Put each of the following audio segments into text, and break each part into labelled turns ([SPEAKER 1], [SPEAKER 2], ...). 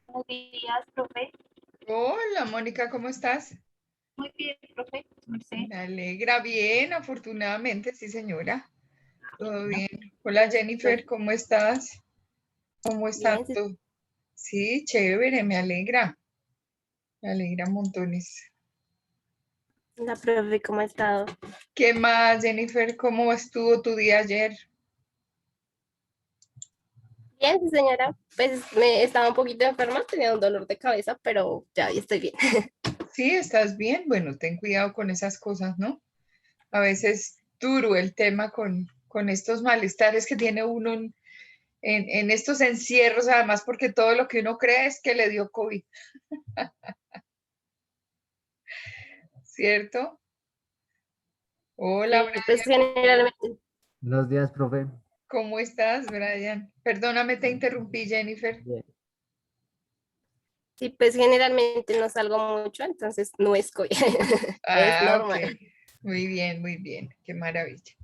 [SPEAKER 1] Buenos días, profe.
[SPEAKER 2] Hola, Mónica, ¿cómo estás?
[SPEAKER 1] Muy bien, profe. Merced.
[SPEAKER 2] Me alegra, bien, afortunadamente, sí, señora. Todo bien. Hola, Jennifer, ¿cómo estás? ¿Cómo está
[SPEAKER 1] Bien, sí,
[SPEAKER 2] tú? Sí, chévere, me alegra montones.
[SPEAKER 1] la profe, ¿cómo ha estado?
[SPEAKER 2] ¿Qué más, Jennifer? ¿Cómo estuvo tu día ayer?
[SPEAKER 1] Bien, sí, señora. Pues me estaba un poquito enferma, tenía un dolor de cabeza, pero ya estoy bien.
[SPEAKER 2] Sí, ¿estás bien? Bueno, ten cuidado con esas cosas, ¿no? A veces duro el tema con estos malestares que tiene uno en estos encierros, además porque todo lo que uno cree es que le dio COVID, ¿cierto? Hola,
[SPEAKER 1] Sí, pues generalmente,
[SPEAKER 3] Buenos días, profe.
[SPEAKER 2] ¿cómo estás, Brian? Perdóname, te interrumpí, Jennifer.
[SPEAKER 3] Bien.
[SPEAKER 1] sí, pues generalmente no salgo mucho, entonces no es COVID. Es
[SPEAKER 2] Ah, ok.
[SPEAKER 1] normal.
[SPEAKER 2] Muy bien, qué maravilla.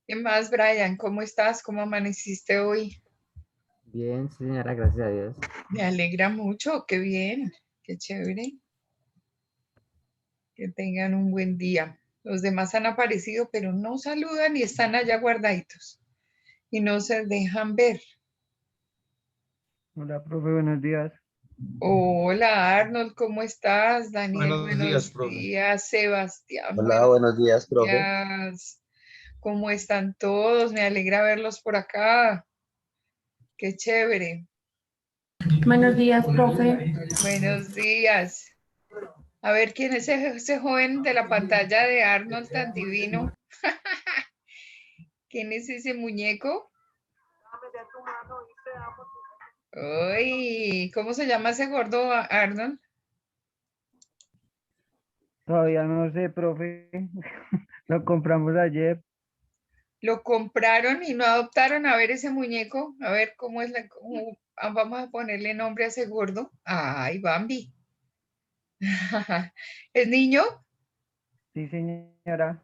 [SPEAKER 2] ¿Qué más, Brian? ¿Cómo estás? ¿Cómo amaneciste hoy?
[SPEAKER 3] Bien, sí, señora, gracias a Dios.
[SPEAKER 2] Me alegra mucho, qué bien, qué chévere, que tengan un buen día. Los demás han aparecido, pero no saludan y están allá guardaditos y no se dejan ver.
[SPEAKER 4] Hola, profe, buenos días.
[SPEAKER 2] Hola, Arnold, ¿cómo estás? Daniel,
[SPEAKER 5] Buenos días,
[SPEAKER 2] buenos
[SPEAKER 5] profe.
[SPEAKER 2] días. Sebastián,
[SPEAKER 5] Hola,
[SPEAKER 2] buenos
[SPEAKER 5] buenos días, profe.
[SPEAKER 2] días. ¿Cómo están todos? Me alegra verlos por acá. Qué chévere.
[SPEAKER 6] Buenos días, profe.
[SPEAKER 2] Buenos días. A ver, ¿quién es ese joven de la pantalla de Arnold tan divino? ¿Quién es ese muñeco? Uy, ¿cómo se llama ese gordo Arnold?
[SPEAKER 4] Todavía no sé, profe. Lo compramos ayer.
[SPEAKER 2] ¿Lo compraron y no adoptaron a ver ese muñeco? A ver, vamos a ponerle nombre a ese gordo? Ay, Bambi. ¿Es niño?
[SPEAKER 4] Sí, señora.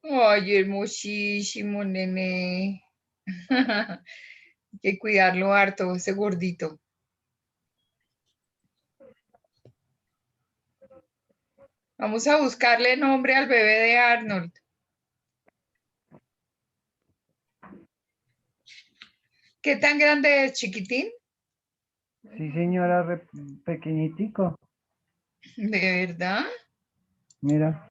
[SPEAKER 2] Ay, hermosísimo, nene. Hay que cuidarlo harto, ese gordito. Vamos a buscarle nombre al bebé de Arnold. ¿Qué tan grande es, chiquitín?
[SPEAKER 4] Sí, señora, pequeñitico.
[SPEAKER 2] ¿De verdad?
[SPEAKER 4] Mira,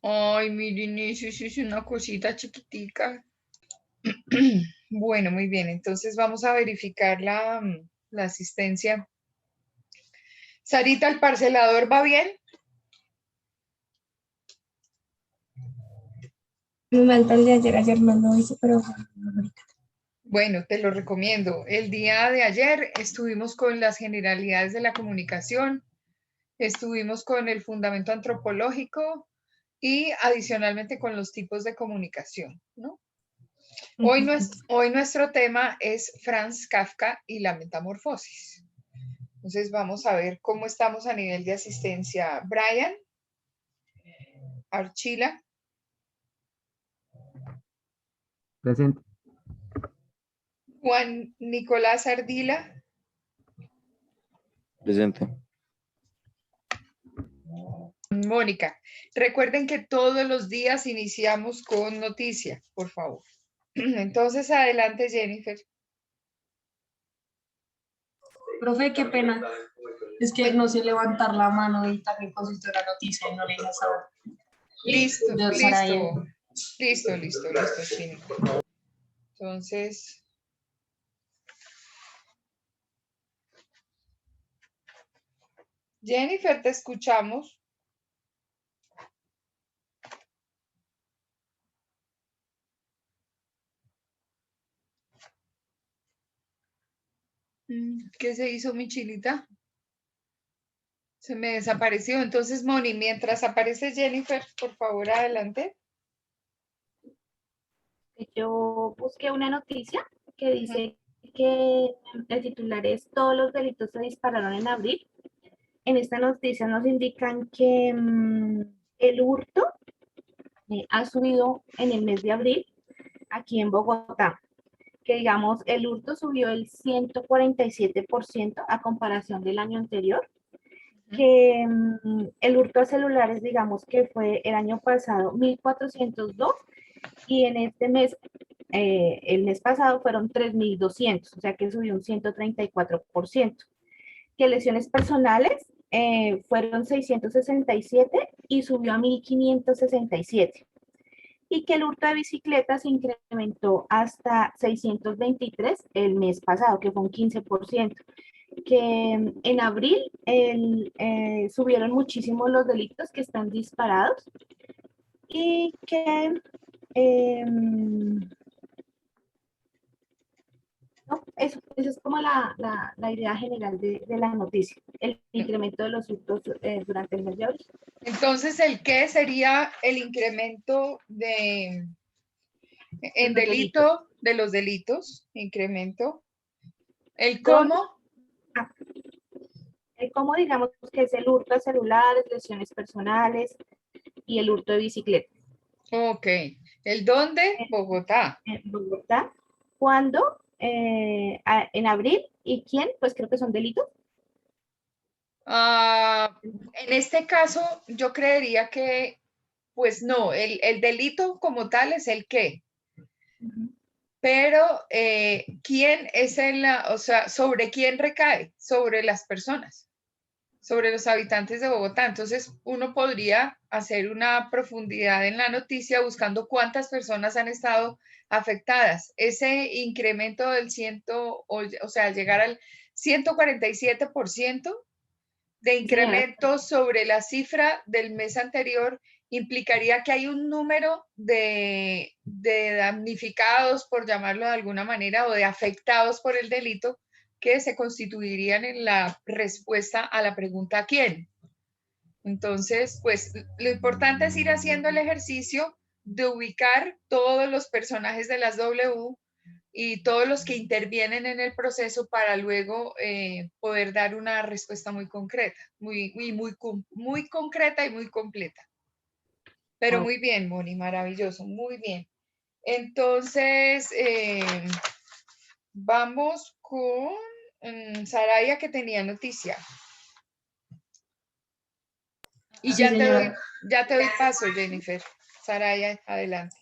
[SPEAKER 2] Ay, miren, eso es una cosita chiquitica. Bueno, muy bien. Entonces vamos a verificar la asistencia. Sarita, ¿el parcelador va bien?
[SPEAKER 6] Me falta el de ayer no lo hice, pero ahorita.
[SPEAKER 2] Bueno, te lo recomiendo. El día de ayer estuvimos con las generalidades de la comunicación, estuvimos con el fundamento antropológico y adicionalmente con los tipos de comunicación, ¿no? Hoy nuestro tema es Franz Kafka y la metamorfosis. Entonces vamos a ver cómo estamos a nivel de asistencia. Brian, Archila,
[SPEAKER 3] Presente.
[SPEAKER 2] Juan Nicolás Ardila,
[SPEAKER 5] Presente.
[SPEAKER 2] Mónica. Recuerden que todos los días iniciamos con noticia, por favor. Entonces, adelante, Jennifer.
[SPEAKER 6] Profe, qué pena. Es que no sé levantar la mano y también consulté la noticia y no le dije saber.
[SPEAKER 2] Listo,
[SPEAKER 6] De Sarayen.
[SPEAKER 2] listo, Chini. Entonces, Jennifer, te escuchamos. ¿Qué se hizo, mi chinita? Se me desapareció. Entonces, Moni, mientras aparece Jennifer, por favor, adelante.
[SPEAKER 1] Yo busqué una noticia que
[SPEAKER 2] Ujú.
[SPEAKER 1] dice que el titular es Todos los delitos se dispararon en abril. En esta noticia nos indican que el hurto ha subido en el mes de abril aquí en Bogotá. que digamos el hurto subió el 147% a comparación del año anterior, que el hurto a celulares, digamos que fue el año pasado 1.402 y en este mes, el mes pasado fueron 3.200, o sea que subió un 134%. Que lesiones personales fueron 667 y subió a 1.567. Y que el hurto de bicicletas se incrementó hasta 623 el mes pasado, que fue un 15%. Que en abril subieron muchísimo los delitos que están disparados y que no, eso es como la idea general de la noticia, el incremento de los hurtos durante el mes de abril.
[SPEAKER 2] Entonces, ¿el qué sería el incremento en delito de los delitos? Incremento. ¿El cómo?
[SPEAKER 1] El cómo, digamos que es el hurto a celulares, lesiones personales y el hurto de bicicleta.
[SPEAKER 2] Ok. ¿El dónde? Bogotá.
[SPEAKER 1] En Bogotá. ¿Cuándo? En abril. ¿Y quién? Pues creo que son delitos.
[SPEAKER 2] En este caso, yo creería que, pues no, el delito como tal es el qué. Pero, ¿quién es o sea, sobre quién recae? Sobre las personas, sobre los habitantes de Bogotá. Entonces, uno podría hacer una profundidad en la noticia buscando cuántas personas han estado afectadas. Ese incremento del o sea, llegar al 147% de incremento sobre la cifra del mes anterior implicaría que hay un número de damnificados, por llamarlo de alguna manera, o de afectados por el delito que se constituirían en la respuesta a la pregunta ¿quién? Entonces, pues lo importante es ir haciendo el ejercicio de ubicar todos los personajes de las W y todos los que intervienen en el proceso para luego poder dar una respuesta muy concreta, muy concreta y muy completa. Pero muy bien, Moni, maravilloso, muy bien. Entonces, vamos con Saraya, que tenía noticia. Y
[SPEAKER 6] Sí,
[SPEAKER 2] ya te doy paso, Jennifer. Saraya, adelante.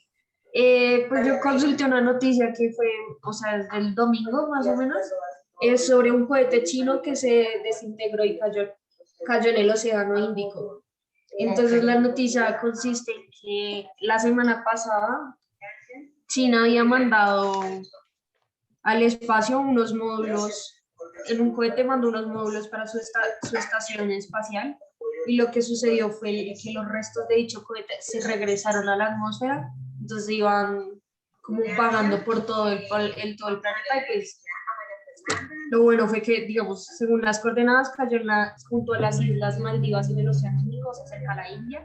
[SPEAKER 6] Pues yo consulté una noticia que fue, o sea, desde el domingo más o menos, es sobre un cohete chino que se desintegró y cayó en el Océano Índico. Entonces la noticia consiste en que la semana pasada China había mandado al espacio unos módulos, en un cohete mandó unos módulos para su estación espacial, y lo que sucedió fue que los restos de dicho cohete se regresaron a la atmósfera, entonces iban como vagando por todo todo el planeta, y pues lo bueno fue que, digamos, según las coordenadas, cayó junto a las Islas Maldivas en el Océano Índico, cerca a la India,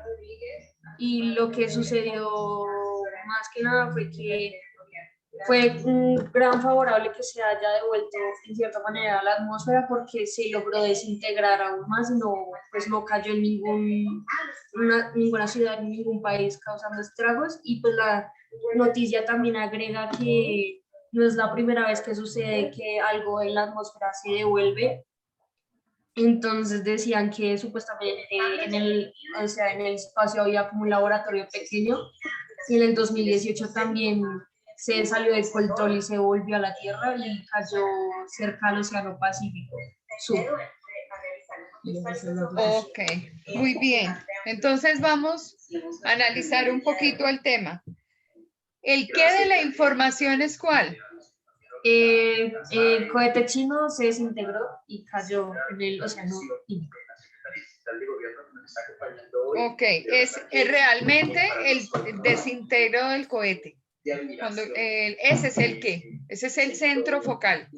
[SPEAKER 6] y lo que sucedió más que nada fue que fue un gran favorable que se haya devuelto en cierta manera a la atmósfera, porque se logró desintegrar aún más y no, pues no cayó en ninguna ciudad ni ningún país causando estragos. Y pues la noticia también agrega que no es la primera vez que sucede que algo en la atmósfera se devuelve. Entonces decían que supuestamente o sea, en el espacio había como un laboratorio pequeño, y en el 2018 también se salió de control y se volvió a la Tierra y cayó cerca al Océano Pacífico Sur.
[SPEAKER 2] Ok, muy bien. Entonces vamos a analizar un poquito el tema. ¿El qué de la información es cuál?
[SPEAKER 6] El cohete chino se desintegró y cayó en el Océano Índico.
[SPEAKER 2] Ok, es realmente el desintegro del cohete. Ese es el qué, ese es el centro focal.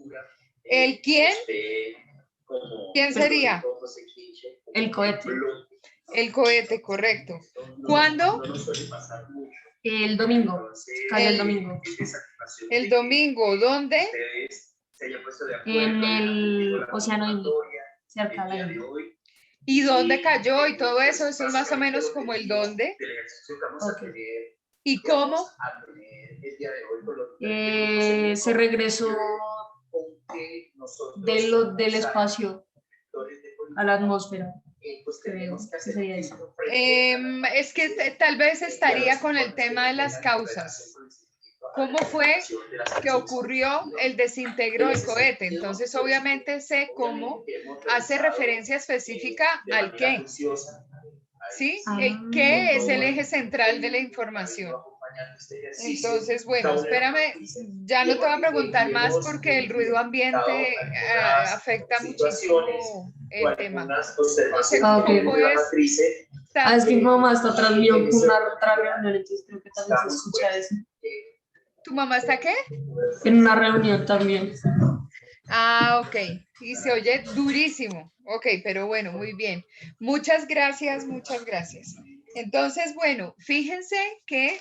[SPEAKER 2] ¿El quién? ¿Quién sería?
[SPEAKER 6] El cohete.
[SPEAKER 2] El cohete, correcto. ¿Cuándo?
[SPEAKER 6] El domingo. Cayó el domingo.
[SPEAKER 2] El domingo, ¿dónde?
[SPEAKER 6] En el Océano Índico, cerca de la India.
[SPEAKER 2] ¿Y dónde cayó y todo eso? Eso es más o menos como el dónde.
[SPEAKER 6] Okay.
[SPEAKER 2] ¿Y cómo?
[SPEAKER 6] Se regresó del espacio a la atmósfera. Creo que sería eso.
[SPEAKER 2] Es que tal vez estaría con el tema de las causas. ¿Cómo fue que ocurrió el desintegro del cohete? Entonces, obviamente sé cómo hace referencia específica al qué. ¿Sí? El qué es el eje central de la información. Entonces, bueno, espérame, ya no te voy a preguntar más porque el ruido ambiente afecta muchísimo el tema. No sé cómo puedes...
[SPEAKER 6] Es que mi mamá está atrás mío con una otra reunión, entonces creo que también se escucha eso.
[SPEAKER 2] ¿Tu mamá está qué?
[SPEAKER 6] En una reunión también.
[SPEAKER 2] Ah, ok. Y se oye durísimo. Ok, pero bueno, muy bien. Muchas gracias, muchas gracias. Entonces, bueno, fíjense que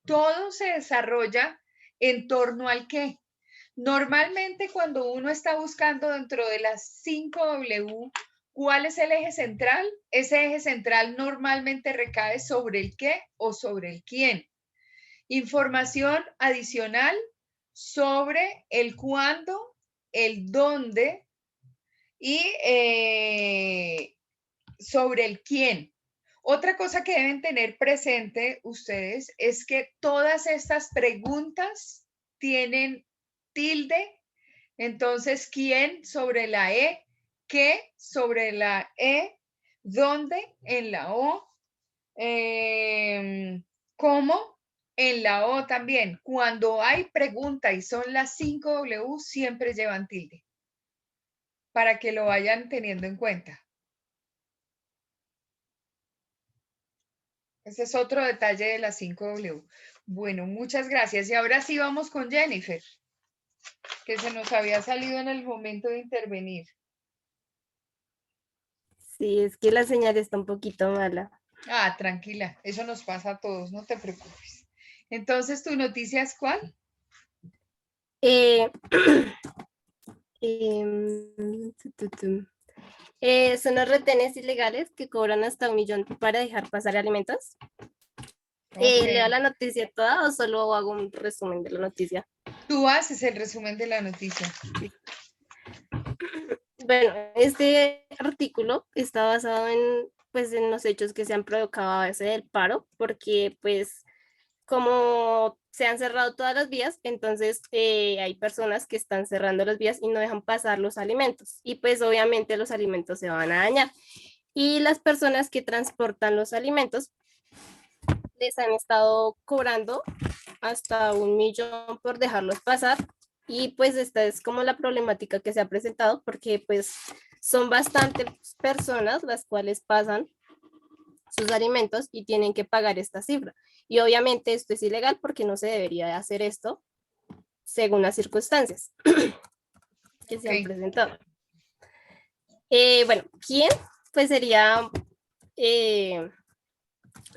[SPEAKER 2] todo se desarrolla en torno al qué. Normalmente cuando uno está buscando dentro de las 5W, ¿cuál es el eje central? Ese eje central normalmente recae sobre el qué o sobre el quién. Información adicional sobre el cuándo, el dónde y sobre el quién. Otra cosa que deben tener presente ustedes es que todas estas preguntas tienen tilde. Entonces, ¿quién sobre la E? ¿Qué sobre la E? ¿Dónde en la O? ¿Cómo? En la O también. Cuando hay pregunta y son las 5W, siempre llevan tilde. Para que lo vayan teniendo en cuenta. Ese es otro detalle de las 5W. Bueno, muchas gracias. Y ahora sí vamos con Jennifer, que se nos había salido en el momento de intervenir.
[SPEAKER 5] Sí, es que la señal está un poquito mala.
[SPEAKER 2] Ah, tranquila, eso nos pasa a todos, no te preocupes. Entonces, ¿tu noticia es cuál?
[SPEAKER 5] Eh, son los retenes ilegales que cobran hasta 1.000.000 para dejar pasar alimentos. ¿Leo la noticia toda o solo hago un resumen de la noticia?
[SPEAKER 2] Tú haces el resumen de la noticia.
[SPEAKER 5] Bueno, este artículo está basado en, pues, en los hechos que se han provocado a base del paro, porque pues como se han cerrado todas las vías, entonces hay personas que están cerrando las vías y no dejan pasar los alimentos. Y pues obviamente los alimentos se van a dañar. Y las personas que transportan los alimentos les han estado cobrando hasta 1.000.000 por dejarlos pasar. Y pues esta es como la problemática que se ha presentado porque pues son bastantes personas las cuales pasan sus alimentos y tienen que pagar esta cifra. Y obviamente esto es ilegal porque no se debería de hacer esto según las circunstancias que se han presentado. Bueno, ¿quién? Pues sería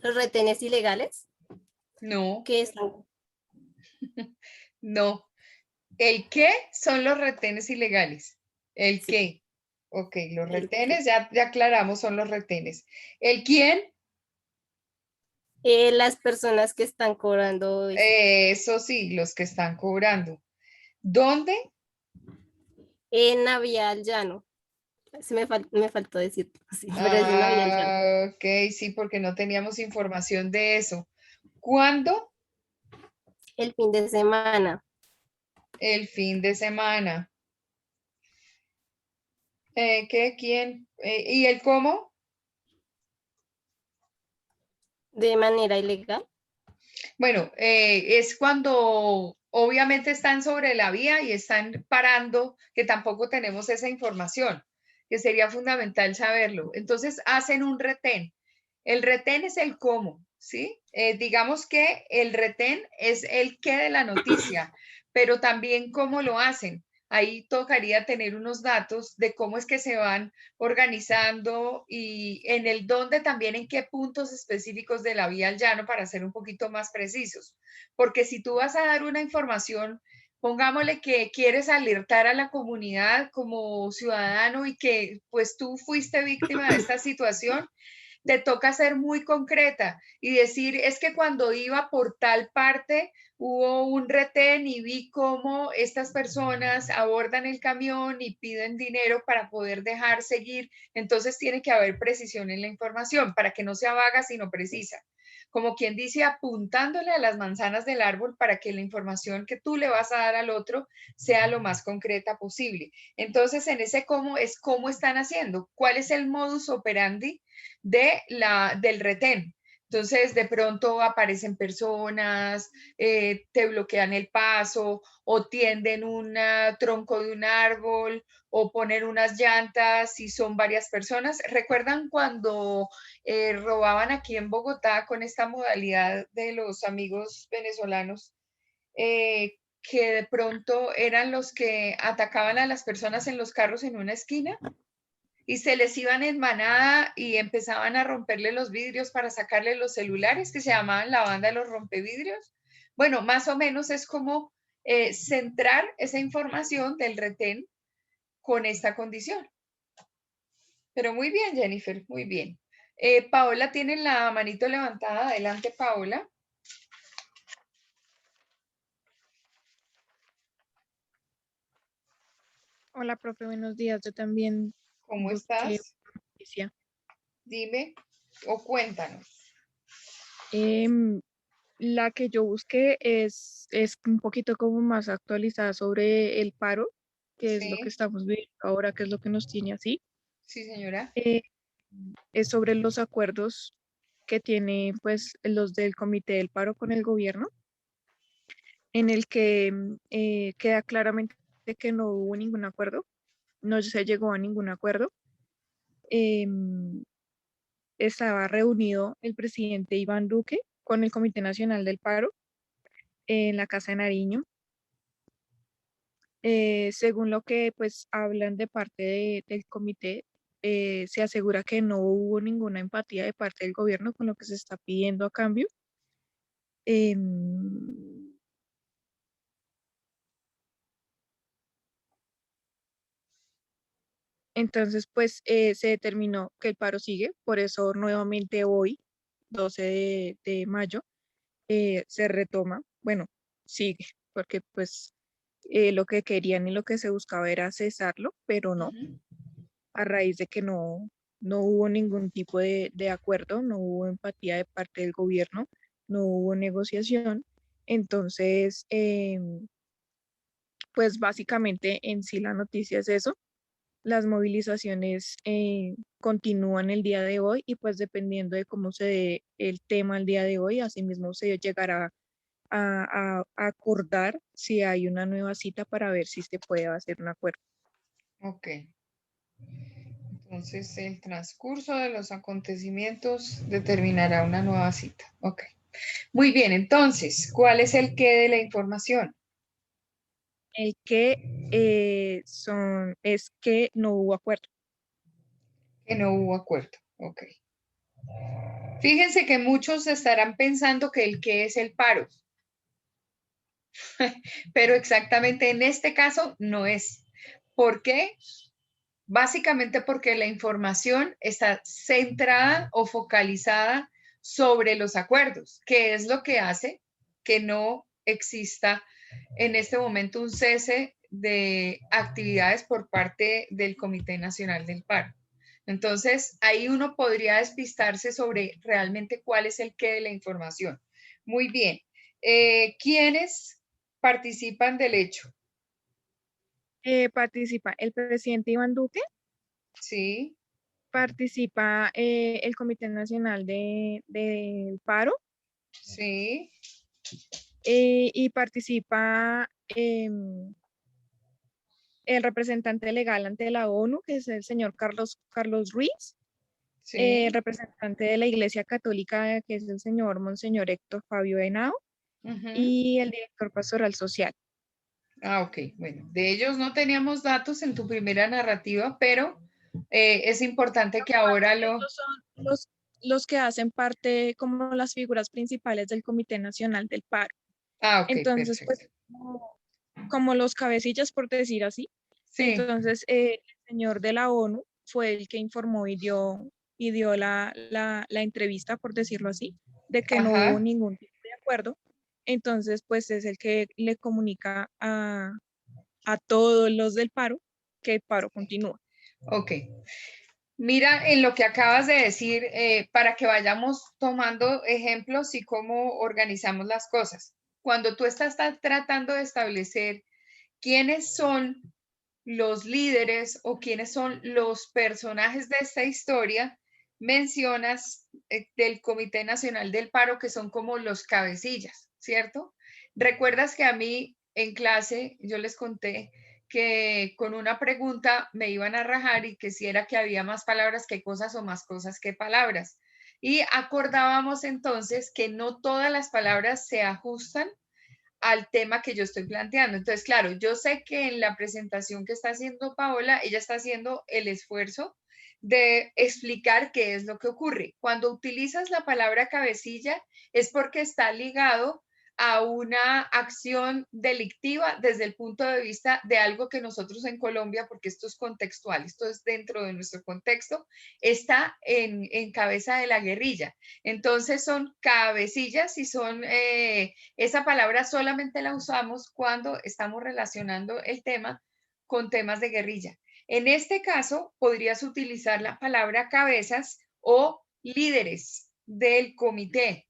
[SPEAKER 5] los retenes ilegales.
[SPEAKER 2] No.
[SPEAKER 5] Que están...
[SPEAKER 2] No. ¿El qué son los retenes ilegales? ¿El qué? Ok, los retenes, ya aclaramos, son los retenes. ¿El quién?
[SPEAKER 5] Las personas que están cobrando.
[SPEAKER 2] Eso sí, los que están cobrando. ¿Dónde?
[SPEAKER 5] En la vía al llano. Me faltó decir. Sí, pero es en la vía al llano.
[SPEAKER 2] Ok, sí, porque no teníamos información de eso. ¿Cuándo?
[SPEAKER 5] El fin de semana.
[SPEAKER 2] El fin de semana. ¿Qué? ¿Quién? ¿Y el cómo?
[SPEAKER 5] De manera ilegal.
[SPEAKER 2] Bueno, es cuando obviamente están sobre la vía y están parando, que tampoco tenemos esa información, que sería fundamental saberlo. Entonces hacen un retén. El retén es el cómo, ¿sí? Digamos que el retén es el qué de la noticia, pero también cómo lo hacen. Ahí tocaría tener unos datos de cómo es que se van organizando y en el dónde también en qué puntos específicos de la vía al llano para ser un poquito más precisos. Porque si tú vas a dar una información, pongámosle que quieres alertar a la comunidad como ciudadano y que pues tú fuiste víctima de esta situación, te toca ser muy concreta y decir, es que cuando iba por tal parte hubo un retén y vi cómo estas personas abordan el camión y piden dinero para poder dejar seguir. Entonces tiene que haber precisión en la información para que no sea vaga, sino precisa. Como quien dice, apuntándole a las manzanas del árbol para que la información que tú le vas a dar al otro sea lo más concreta posible. Entonces, en ese cómo es cómo están haciendo, cuál es el modus operandi del retén. Entonces, de pronto aparecen personas, te bloquean el paso o tienden un tronco de un árbol o poner unas llantas si son varias personas. ¿Recuerdan cuando robaban aquí en Bogotá con esta modalidad de los amigos venezolanos? Que de pronto eran los que atacaban a las personas en los carros en una esquina y se les iban en manada y empezaban a romperle los vidrios para sacarle los celulares, que se llamaban la banda de los rompevidrios. Bueno, más o menos es como centrar esa información del retén con esta condición. Pero muy bien, Jennifer, muy bien. Paola tiene la manito levantada. Adelante, Paola.
[SPEAKER 7] Hola, profe, buenos días. Yo también
[SPEAKER 2] ¿Cómo
[SPEAKER 7] busqué
[SPEAKER 2] estás?
[SPEAKER 7] una noticia.
[SPEAKER 2] Dime o cuéntanos.
[SPEAKER 7] Em, la que yo busqué es un poquito como más actualizada sobre el paro, que es lo que
[SPEAKER 2] Sí,
[SPEAKER 7] estamos viendo ahora, que es lo que nos tiene así.
[SPEAKER 2] sí, señora.
[SPEAKER 7] Eh, es sobre los acuerdos que tiene pues los del Comité del Paro con el gobierno, en el que queda claramente que no hubo ningún acuerdo, no se llegó a ningún acuerdo. Em, Estaba reunido el presidente Iván Duque con el Comité Nacional del Paro en la Casa de Nariño. Según lo que pues hablan de parte del comité, se asegura que no hubo ninguna empatía de parte del gobierno con lo que se está pidiendo a cambio. Em, entonces, pues se determinó que el paro sigue, por eso nuevamente hoy, 12 de mayo, se retoma, bueno, sigue, porque pues lo que querían y lo que se buscaba era cesarlo, pero no,
[SPEAKER 2] Ujú.
[SPEAKER 7] a raíz de que no hubo ningún tipo de acuerdo, no hubo empatía de parte del gobierno, no hubo negociación. Entonces, pues básicamente en sí la noticia es eso. Las movilizaciones continúan el día de hoy y pues dependiendo de cómo se dé el tema el día de hoy, asimismo se llegará a acordar si hay una nueva cita para ver si se puede hacer un acuerdo.
[SPEAKER 2] Ok. Entonces, el transcurso de los acontecimientos determinará una nueva cita. Ok. Muy bien, entonces, ¿cuál es el qué de la información?
[SPEAKER 7] El que es que no hubo acuerdo.
[SPEAKER 2] Que no hubo acuerdo. Ok. Fíjense que muchos estarán pensando que el qué es el paro, pero exactamente en este caso no es. ¿Por qué? Básicamente porque la información está centrada o focalizada sobre los acuerdos, que es lo que hace que no exista en este momento un cese de actividades por parte del Comité Nacional del Paro. Entonces, ahí uno podría despistarse sobre realmente cuál es el qué de la información. Muy bien. ¿Quiénes participan del hecho?
[SPEAKER 7] Participa el presidente Iván Duque,
[SPEAKER 2] Sí,
[SPEAKER 7] participa el Comité Nacional del Paro
[SPEAKER 2] sí.
[SPEAKER 7] y participa el representante legal ante la ONU, que es el señor Carlos Ruiz, el
[SPEAKER 2] Sí.
[SPEAKER 7] representante de la Iglesia Católica, que es el señor Monseñor Héctor Fabio Henao,
[SPEAKER 2] Ujú.
[SPEAKER 7] y el director pastoral social.
[SPEAKER 2] Ah, ok. Bueno, de ellos no teníamos datos en tu primera narrativa, pero es importante que ahora lo...
[SPEAKER 7] Estos son los que hacen parte como las figuras principales del Comité Nacional del Paro.
[SPEAKER 2] Ah, ok,
[SPEAKER 7] Entonces, pues,
[SPEAKER 2] perfecto.
[SPEAKER 7] como los cabecillas, por decir así.
[SPEAKER 2] Sí,
[SPEAKER 7] Entonces, el señor de la ONU fue el que informó y dio y dio la entrevista, por decirlo así, de que no
[SPEAKER 2] Ajá.
[SPEAKER 7] hubo ningún tipo de acuerdo. Entonces, pues es el que le comunica a todos los del paro que el paro continúa.
[SPEAKER 2] Ok. Mira en lo que acabas de decir, para que vayamos tomando ejemplos y cómo organizamos las cosas. Cuando tú estás tratando de establecer quiénes son los líderes o quiénes son los personajes de esta historia, mencionas del Comité Nacional del Paro, que son como los cabecillas, ¿cierto? Recuerdas que a mí en clase yo les conté que con una pregunta me iban a rajar y que si era que había más palabras que cosas o más cosas que palabras. Y acordábamos entonces que no todas las palabras se ajustan al tema que yo estoy planteando. Entonces, claro, yo sé que en la presentación que está haciendo Paola, ella está haciendo el esfuerzo de explicar qué es lo que ocurre. Cuando utilizas la palabra cabecilla es porque está ligado a una acción delictiva desde el punto de vista de algo que nosotros en Colombia, porque esto es contextual, esto es dentro de nuestro contexto, está en cabeza de la guerrilla. Entonces son cabecillas y son, esa palabra solamente la usamos cuando estamos relacionando el tema con temas de guerrilla. En este caso, podrías utilizar la palabra cabezas o líderes del comité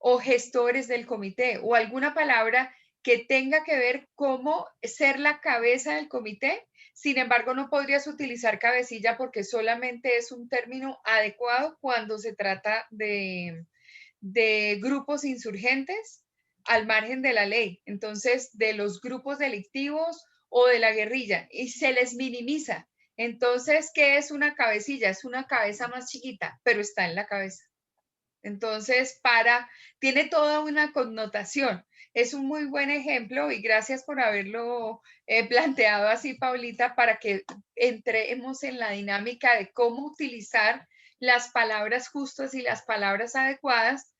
[SPEAKER 2] o gestores del comité o alguna palabra que tenga que ver cómo ser la cabeza del comité. Sin embargo, no podrías utilizar cabecilla porque solamente es un término adecuado cuando se trata de grupos insurgentes al margen de la ley. Entonces, de los grupos delictivos o de la guerrilla, y se les minimiza. Entonces, ¿qué es una cabecilla? Es una cabeza más chiquita, pero está en la cabeza. Entonces, tiene toda una connotación. Es un muy buen ejemplo y gracias por haberlo planteado así, Paulita, para que entremos en la dinámica de cómo utilizar las palabras justas y las palabras adecuadas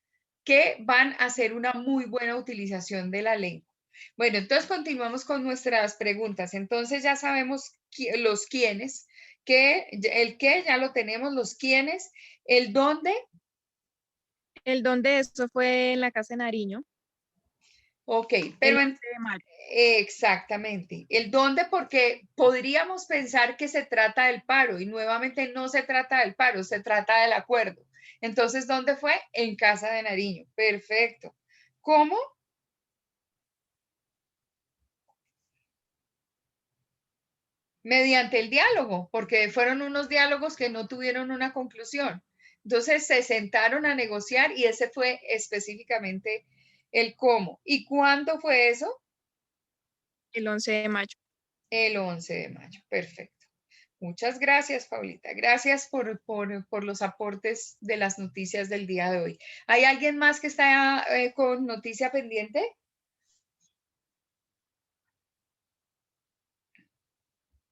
[SPEAKER 2] que van a hacer una muy buena utilización de la lengua. Bueno, entonces continuamos con nuestras preguntas. Entonces ya sabemos los quiénes, el qué ya lo tenemos, los quiénes, el dónde.
[SPEAKER 7] El don de esto fue en la casa de Nariño.
[SPEAKER 2] Ok, pero
[SPEAKER 7] El 11 de mayo.
[SPEAKER 2] exactamente. El dónde, porque podríamos pensar que se trata del paro y nuevamente no se trata del paro, se trata del acuerdo. Entonces, ¿dónde fue? En Casa de Nariño. Perfecto. ¿Cómo? Mediante el diálogo, porque fueron unos diálogos que no tuvieron una conclusión. Entonces se sentaron a negociar y ese fue específicamente el cómo. ¿Y cuándo fue eso?
[SPEAKER 7] El 11 de mayo.
[SPEAKER 2] El 11 de mayo, perfecto. Muchas gracias, Paulita. Gracias por los aportes de las noticias del día de hoy. ¿Hay alguien más que está con noticia pendiente?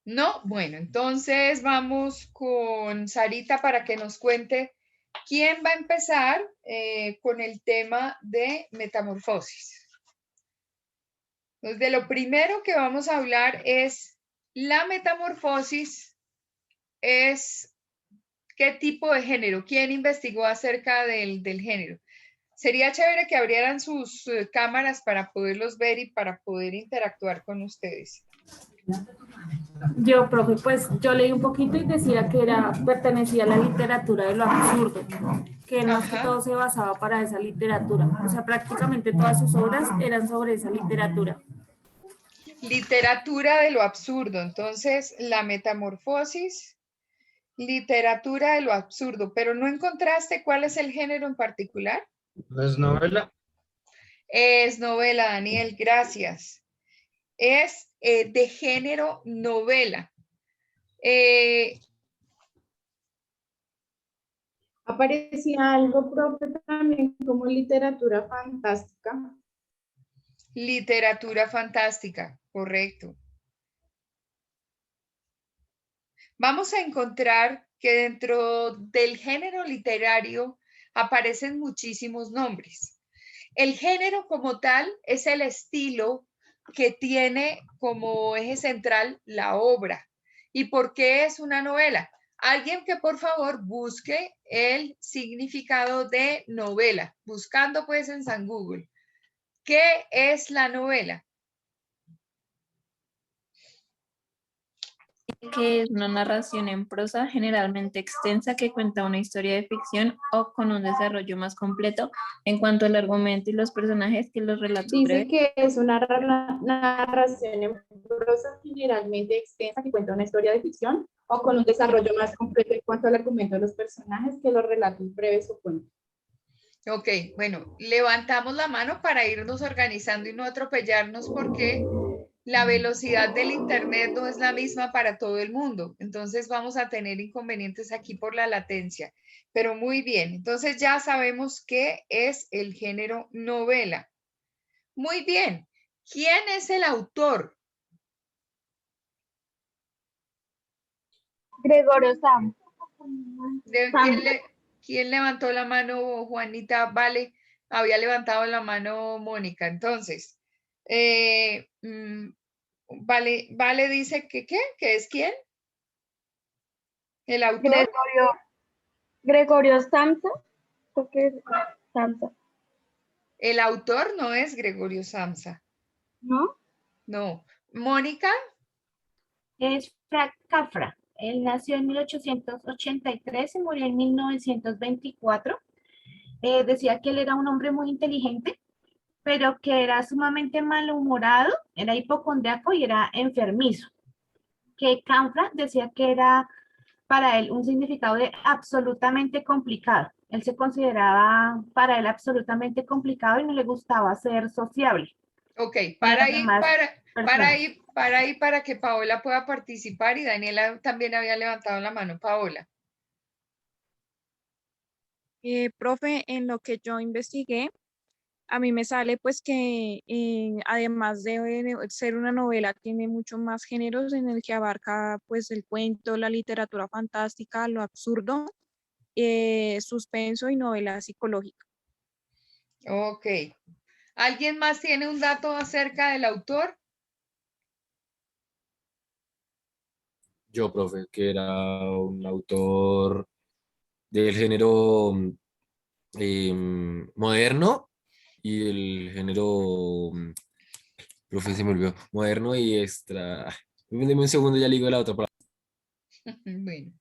[SPEAKER 2] No, bueno, entonces vamos con Sarita para que nos cuente quién va a empezar con el tema de metamorfosis. Entonces, de lo primero que vamos a hablar es la metamorfosis, es qué tipo de género, quién investigó acerca del género. Sería chévere que abrieran sus cámaras para poderlos ver y para poder interactuar con ustedes.
[SPEAKER 1] Yo, profe, pues yo leí un poquito y decía que pertenecía a la literatura de lo absurdo, que más que todo se basaba para esa literatura. O sea, prácticamente todas sus obras eran sobre esa literatura.
[SPEAKER 2] Literatura de lo absurdo. Entonces, la metamorfosis, literatura de lo absurdo. Pero ¿no encontraste cuál es el género en particular?
[SPEAKER 8] ¿Es novela?
[SPEAKER 2] Es novela, Daniel, gracias. Es de género novela.
[SPEAKER 9] Aparecía algo, profe, también como literatura fantástica.
[SPEAKER 2] Literatura fantástica, correcto. Vamos a encontrar que dentro del género literario aparecen muchísimos nombres. El género como tal es el estilo que tiene como eje central la obra. ¿Y por qué es una novela? Alguien que por favor busque el significado de novela, buscando pues en San Google. ¿Qué es la novela?
[SPEAKER 8] Que es una narración en prosa generalmente extensa que cuenta una historia de ficción o con un desarrollo más completo en cuanto al argumento y los personajes que los relatos
[SPEAKER 9] Dice
[SPEAKER 8] breves.
[SPEAKER 9] que es una narración en prosa generalmente extensa que cuenta una historia de ficción o con un desarrollo más completo en cuanto al argumento de los personajes que los relatos breves o cuentos.
[SPEAKER 2] Ok, bueno, levantamos la mano para irnos organizando y no atropellarnos porque la velocidad del internet no es la misma para todo el mundo. Entonces vamos a tener inconvenientes aquí por la latencia. Pero muy bien, entonces ya sabemos qué es el género novela. Muy bien, ¿quién es el autor?
[SPEAKER 1] Gregorio Sam.
[SPEAKER 2] ¿Quién levantó la mano, Juanita? Vale, había levantado la mano Mónica. Entonces, Vale dice que ¿qué? ¿Que es quién? ¿El autor?
[SPEAKER 1] Gregorio Samsa. Creo que es Samsa,
[SPEAKER 2] El autor no es Gregorio Samsa.
[SPEAKER 1] ¿no?
[SPEAKER 2] No. ¿Mónica?
[SPEAKER 1] Es Frank Kafka. Él nació en 1883 y murió en 1924. Decía que él era un hombre muy inteligente, pero que era sumamente malhumorado, era hipocondriaco y era enfermizo. Que Kafka decía que era para él un significado de absolutamente complicado. Él se consideraba para él absolutamente complicado y no le gustaba ser sociable.
[SPEAKER 2] Ok,
[SPEAKER 1] Demás personas.
[SPEAKER 2] para que Paola pueda participar y Daniela también había levantado la mano. Paola.
[SPEAKER 7] Profe, en lo que yo investigué, a mí me sale pues que además de ser una novela, tiene muchos más géneros en el que abarca pues el cuento, la literatura fantástica, lo absurdo, suspenso y novela psicológica.
[SPEAKER 2] Ok. ¿Alguien más tiene un dato acerca del autor?
[SPEAKER 10] Yo, profe, que era un autor del género moderno y el género, profe, se me olvidó, moderno y extra. Deme un segundo, ya le digo la otra palabra.
[SPEAKER 2] Bueno.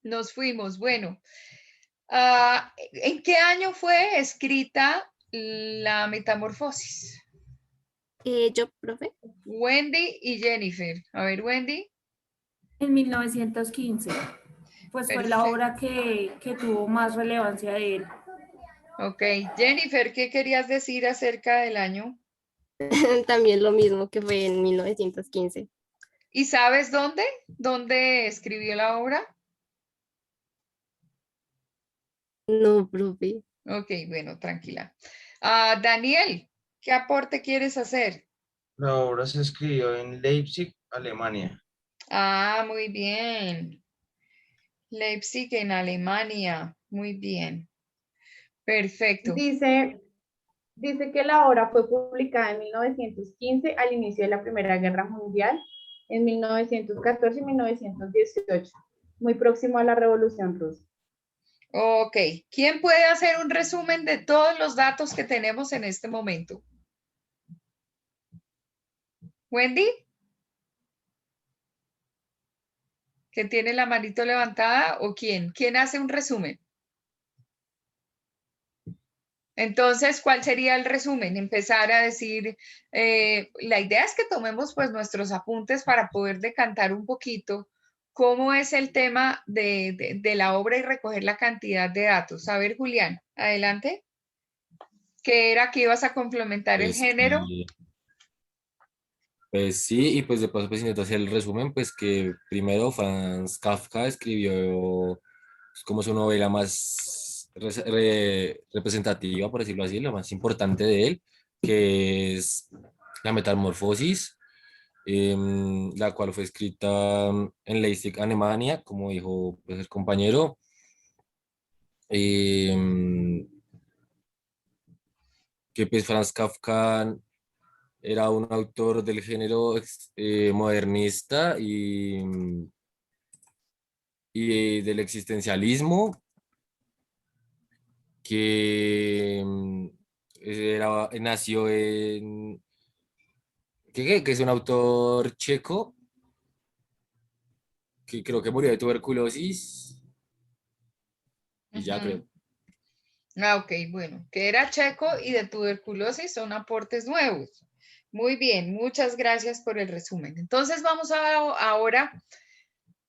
[SPEAKER 2] Nos fuimos. Bueno, ¿en qué año fue escrita la Metamorfosis?
[SPEAKER 5] Yo, profe.
[SPEAKER 2] Wendy y Jennifer. A ver, Wendy.
[SPEAKER 11] En 1915, pues fue la
[SPEAKER 2] Perfecto.
[SPEAKER 11] obra que tuvo más relevancia de él.
[SPEAKER 2] Ok, Jennifer, ¿qué querías decir acerca del año?
[SPEAKER 5] También lo mismo que fue en 1915.
[SPEAKER 2] ¿Y sabes dónde? ¿Dónde escribió la obra?
[SPEAKER 5] No, profe.
[SPEAKER 2] Ok, bueno, tranquila. Daniel, ¿qué aporte quieres hacer?
[SPEAKER 12] La obra se escribió en Leipzig, Alemania.
[SPEAKER 2] Muy bien. Leipzig en Alemania. Muy bien. Perfecto.
[SPEAKER 9] Dice que la obra fue publicada en 1915 al inicio de la Primera Guerra Mundial, en 1914 y 1918, muy próximo a la Revolución Rusa.
[SPEAKER 2] Ok, ¿quién puede hacer un resumen de todos los datos que tenemos en este momento? Wendy, que tiene la manito levantada, o quién? ¿Quién hace un resumen? Entonces, ¿cuál sería el resumen? Empezar a decir, la idea es que tomemos pues nuestros apuntes para poder decantar un poquito cómo es el tema de la obra y recoger la cantidad de datos. A ver, Julián, adelante. ¿Qué era que ibas a complementar el género?
[SPEAKER 10] Pues sí, y pues de paso pues intento hacer el resumen, pues que primero Franz Kafka escribió pues, como su novela más representativa, por decirlo así, lo más importante de él, que es La Metamorfosis, la cual fue escrita en Leipzig, Alemania, como dijo pues, el compañero. em, que pues Franz Kafka era un autor del género modernista y del existencialismo, que nació en, que es un autor checo, que creo que murió de tuberculosis, y ya
[SPEAKER 2] Ujú.
[SPEAKER 10] creo.
[SPEAKER 2] Ah, ok, bueno, que era checo y de tuberculosis son aportes nuevos. Muy bien, muchas gracias por el resumen. Entonces vamos ahora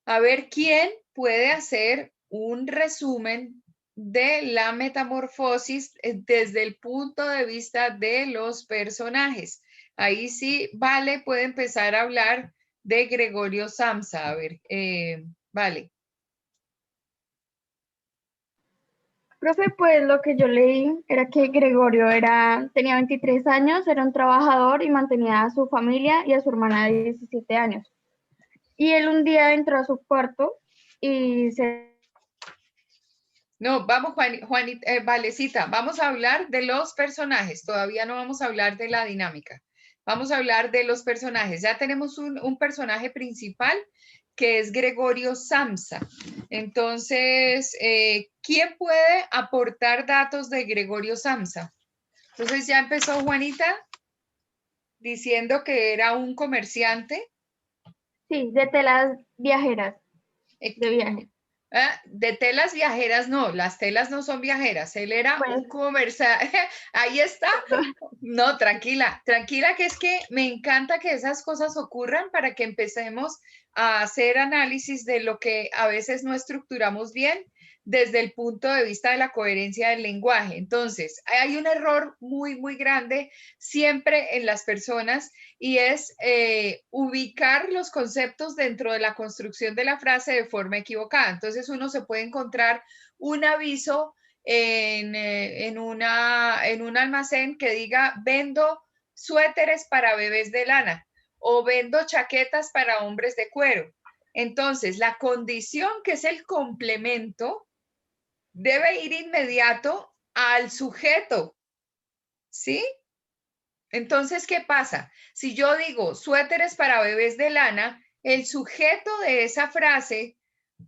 [SPEAKER 2] a ver quién puede hacer un resumen de la metamorfosis desde el punto de vista de los personajes. Ahí sí, Vale puede empezar a hablar de Gregorio Samsa. A ver, Vale.
[SPEAKER 13] Profe, pues lo que yo leí era que tenía 23 años, era un trabajador y mantenía a su familia y a su hermana de 17 años. Y él un día entró a su cuarto y se...
[SPEAKER 2] No, vamos, Juanita, Valecita, vamos a hablar de los personajes. Todavía no vamos a hablar de la dinámica. Vamos a hablar de los personajes. Ya tenemos un personaje principal que es Gregorio Samsa. Entonces, ¿quién puede aportar datos de Gregorio Samsa? Entonces ya empezó Juanita diciendo que era un comerciante.
[SPEAKER 13] Sí, de telas viajeras, de viaje.
[SPEAKER 2] De telas viajeras, no, las telas no son viajeras. Él era un comerciante. Ahí está. No, tranquila, tranquila, que es que me encanta que esas cosas ocurran para que empecemos a hacer análisis de lo que a veces no estructuramos bien desde el punto de vista de la coherencia del lenguaje. Entonces, hay un error muy, muy grande siempre en las personas y es ubicar los conceptos dentro de la construcción de la frase de forma equivocada. Entonces, uno se puede encontrar un aviso en un almacén que diga vendo suéteres para bebés de lana o vendo chaquetas para hombres de cuero. Entonces, la condición que es el complemento debe ir inmediato al sujeto, ¿sí? Entonces, ¿qué pasa? Si yo digo suéteres para bebés de lana, el sujeto de esa frase,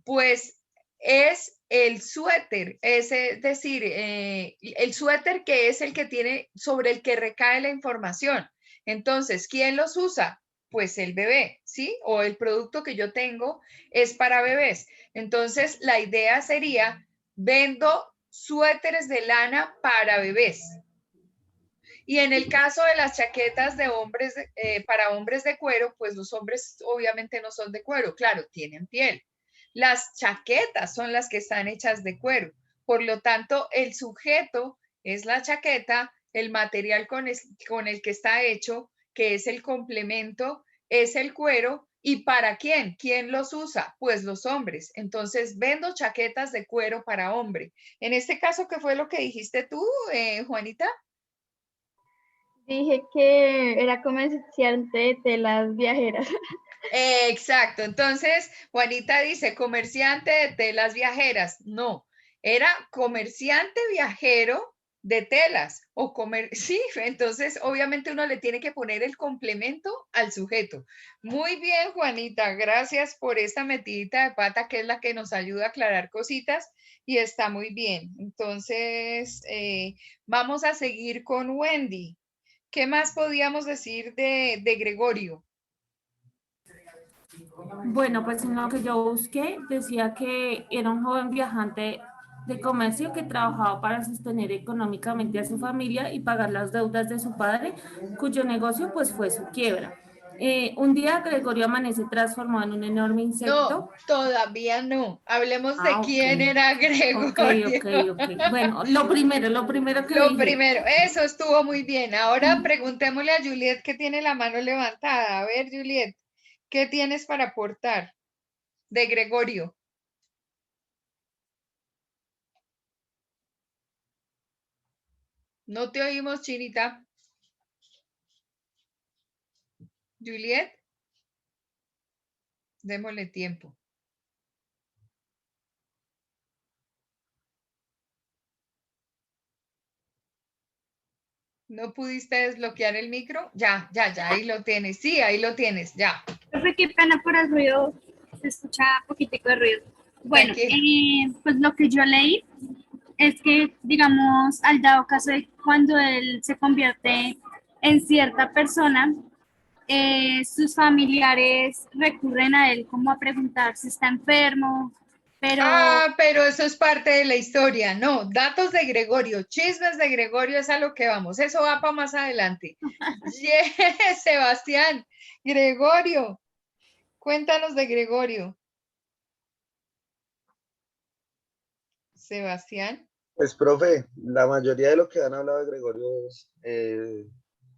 [SPEAKER 2] pues es el suéter, es decir, el suéter que es el que tiene, sobre el que recae la información. Entonces, ¿quién los usa? Pues el bebé, ¿sí? O el producto que yo tengo es para bebés. Entonces, la idea sería, vendo suéteres de lana para bebés. Y en el caso de las chaquetas de hombres, para hombres de cuero, pues los hombres obviamente no son de cuero, claro, tienen piel. Las chaquetas son las que están hechas de cuero. Por lo tanto, el sujeto es la chaqueta, el material con el que está hecho, que es el complemento, es el cuero. ¿Y para quién? ¿Quién los usa? Pues los hombres. Entonces, vendo chaquetas de cuero para hombre. En este caso, ¿qué fue lo que dijiste tú, Juanita?
[SPEAKER 13] Dije que era comerciante de telas viajeras.
[SPEAKER 2] Exacto. Entonces, Juanita dice, comerciante de telas viajeras. No, era comerciante viajero de telas o sí, entonces obviamente uno le tiene que poner el complemento al sujeto. Muy bien, Juanita, gracias por esta metidita de pata que es la que nos ayuda a aclarar cositas y está muy bien. Entonces, vamos a seguir con Wendy. ¿Qué más podíamos decir de Gregorio?
[SPEAKER 11] Bueno, pues en lo que yo busqué decía que era un joven viajante de comercio que trabajaba para sostener económicamente a su familia y pagar las deudas de su padre, cuyo negocio pues fue su quiebra. Un día Gregorio amanece transformado en un enorme insecto.
[SPEAKER 2] No, todavía no. Hablemos de quién
[SPEAKER 11] Ok.
[SPEAKER 2] era Gregorio.
[SPEAKER 11] Ok. Bueno, lo primero que
[SPEAKER 2] Lo
[SPEAKER 11] dije.
[SPEAKER 2] primero, eso estuvo muy bien. Ahora preguntémosle a Juliet que tiene la mano levantada. A ver, Juliet, ¿qué tienes para aportar de Gregorio? No te oímos, Chinita. Juliet, démosle tiempo. ¿No pudiste desbloquear el micro? Ya, ahí lo tienes. Sí, ahí lo tienes, ya.
[SPEAKER 14] Profe, qué pena por el ruido, se escucha poquitico de ruido. Bueno, pues lo que yo leí es que, digamos, al dado caso de cuando él se convierte en cierta persona, sus familiares recurren a él como a preguntar si está enfermo, pero...
[SPEAKER 2] Ah, pero eso es parte de la historia. No, datos de Gregorio, chismes de Gregorio es a lo que vamos. Eso va para más adelante. Sebastián, Gregorio, cuéntanos de Gregorio. Sebastián.
[SPEAKER 12] Pues, profe, la mayoría de lo que han hablado de Gregorio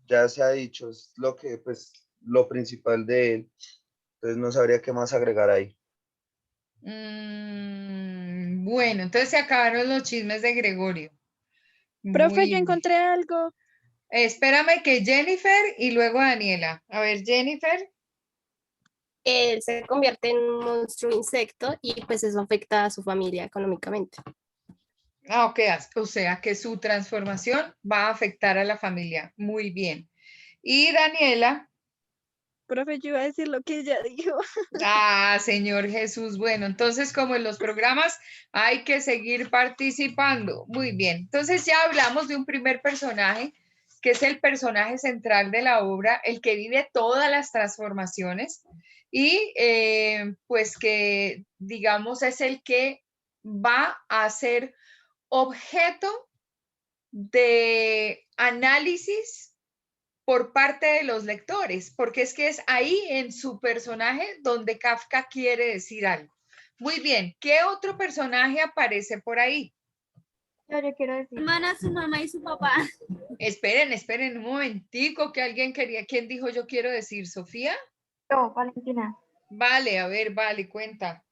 [SPEAKER 12] ya se ha dicho, es lo que, pues, lo principal de él. Entonces no sabría qué más agregar ahí.
[SPEAKER 2] Bueno, entonces se acabaron los chismes de Gregorio.
[SPEAKER 7] Profe,
[SPEAKER 2] Muy
[SPEAKER 7] yo encontré algo.
[SPEAKER 2] Espérame que Jennifer y luego Daniela. A ver, Jennifer.
[SPEAKER 5] Él se convierte en un monstruo insecto y pues eso afecta a su familia económicamente.
[SPEAKER 2] Ah, ok, o sea que su transformación va a afectar a la familia. Muy bien. Y Daniela.
[SPEAKER 7] Profe, yo iba a decir lo que ella dijo.
[SPEAKER 2] Ah, Señor Jesús. Bueno, entonces como en los programas hay que seguir participando. Muy bien. Entonces ya hablamos de un primer personaje, que es el personaje central de la obra, el que vive todas las transformaciones y pues que digamos es el que va a ser objeto de análisis por parte de los lectores, porque es que es ahí en su personaje donde Kafka quiere decir algo. Muy bien, ¿qué otro personaje aparece por ahí?
[SPEAKER 13] Yo quiero decir.
[SPEAKER 14] Hermana, su mamá y su papá.
[SPEAKER 2] Esperen un momentico, que alguien quería, ¿quién dijo yo quiero decir? ¿Sofía?
[SPEAKER 13] Yo, Valentina.
[SPEAKER 2] Vale, a ver, vale, cuenta.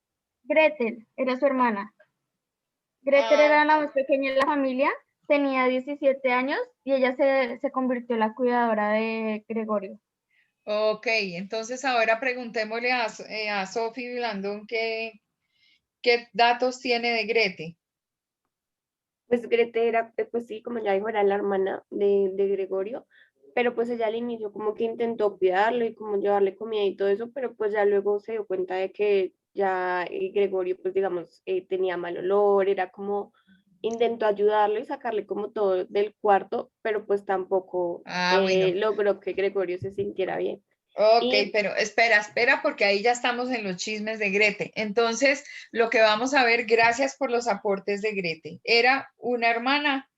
[SPEAKER 13] Gretel era su hermana. Gretel era la más pequeña de la familia, tenía 17 años y ella se convirtió en la cuidadora de Gregorio.
[SPEAKER 2] Ok, entonces ahora preguntémosle a Sofía Blandón qué datos tiene de Grete.
[SPEAKER 15] Pues Grete era, pues sí, como ya dijo, era la hermana de Gregorio, pero pues ella al inicio como que intentó cuidarlo y como llevarle comida y todo eso, pero pues ya luego se dio cuenta de que ya Gregorio, pues digamos, tenía mal olor, era como, intentó ayudarlo y sacarle como todo del cuarto, pero pues tampoco
[SPEAKER 2] Bueno.
[SPEAKER 15] logró que Gregorio se sintiera bien.
[SPEAKER 2] Ok, pero espera, porque ahí ya estamos en los chismes de Grete. Entonces, lo que vamos a ver, gracias por los aportes de Grete. Era una hermana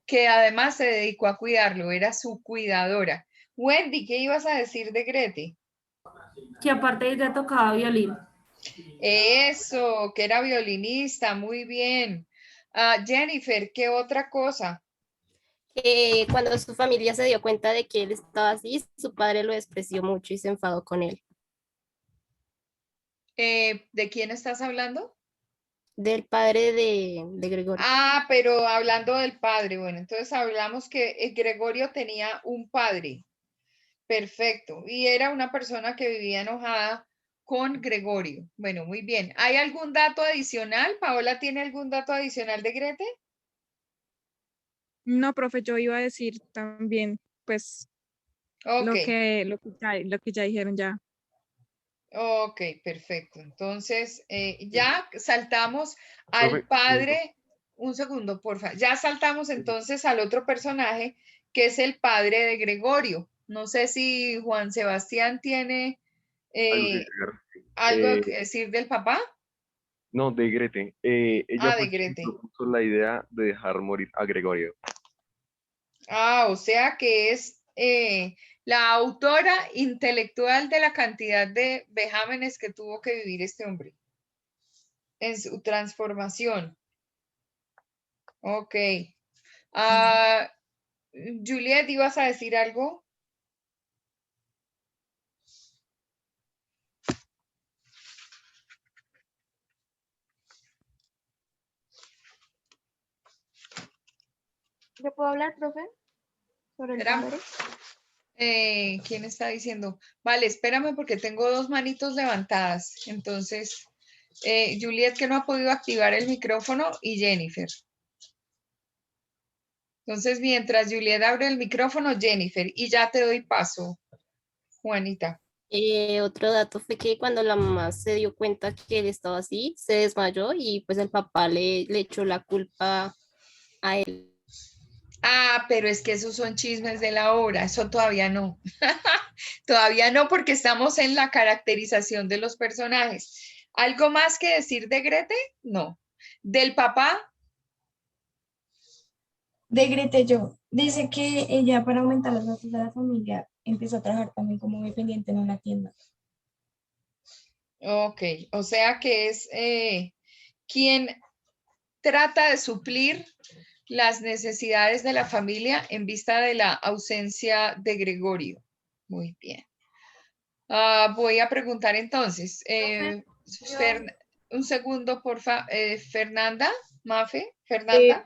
[SPEAKER 2] que además se dedicó a cuidarlo, era su cuidadora. Wendy, ¿qué ibas a decir de Grete?
[SPEAKER 11] Que aparte ella tocaba violín.
[SPEAKER 2] Eso, que era violinista, muy bien. Jennifer, ¿qué otra cosa?
[SPEAKER 5] Cuando su familia se dio cuenta de que él estaba así, su padre lo despreció mucho y se enfadó con él.
[SPEAKER 2] ¿De quién estás hablando?
[SPEAKER 5] Del padre de Gregorio.
[SPEAKER 2] Ah, pero hablando del padre, bueno, entonces hablamos que Gregorio tenía un padre. Perfecto. Y era una persona que vivía enojada con Gregorio. Bueno, muy bien. ¿Hay algún dato adicional? ¿Paola tiene algún dato adicional de Grete?
[SPEAKER 7] No, profe, yo iba a decir también, pues, lo que ya dijeron ya.
[SPEAKER 2] Ok, perfecto. Entonces, ya saltamos al padre. Un segundo, porfa. Ya saltamos entonces al otro personaje, que es el padre de Gregorio. No sé si Juan Sebastián tiene algo que decir del papá.
[SPEAKER 16] No, de Grete. Ella
[SPEAKER 2] De
[SPEAKER 16] fue quien
[SPEAKER 2] Grete.
[SPEAKER 16] propuso la idea de dejar morir a Gregorio.
[SPEAKER 2] O sea que es la autora intelectual de la cantidad de vejámenes que tuvo que vivir este hombre en su transformación. Ok. Juliet, ¿ibas a decir algo?
[SPEAKER 13] ¿Yo puedo hablar, profe? Sobre el padre.
[SPEAKER 2] ¿Quién está diciendo? Vale, espérame porque tengo dos manitos levantadas. Entonces, Juliet que no ha podido activar el micrófono y Jennifer. Entonces, mientras Juliet abre el micrófono, Jennifer, y ya te doy paso, Juanita.
[SPEAKER 5] Otro dato fue que cuando la mamá se dio cuenta que él estaba así, se desmayó y pues el papá le echó la culpa a él.
[SPEAKER 2] Ah, pero es que esos son chismes de la obra, eso todavía no. Todavía no, porque estamos en la caracterización de los personajes. ¿Algo más que decir de Grete? No. ¿Del papá?
[SPEAKER 6] De Grete yo. Dice que ella para aumentar los gastos de la familia empezó a trabajar también como dependiente en una tienda.
[SPEAKER 2] Ok, o sea que es quien trata de suplir las necesidades de la familia en vista de la ausencia de Gregorio. Muy bien. Voy a preguntar entonces, un segundo, porfa. Fernanda, Mafe, Fernanda.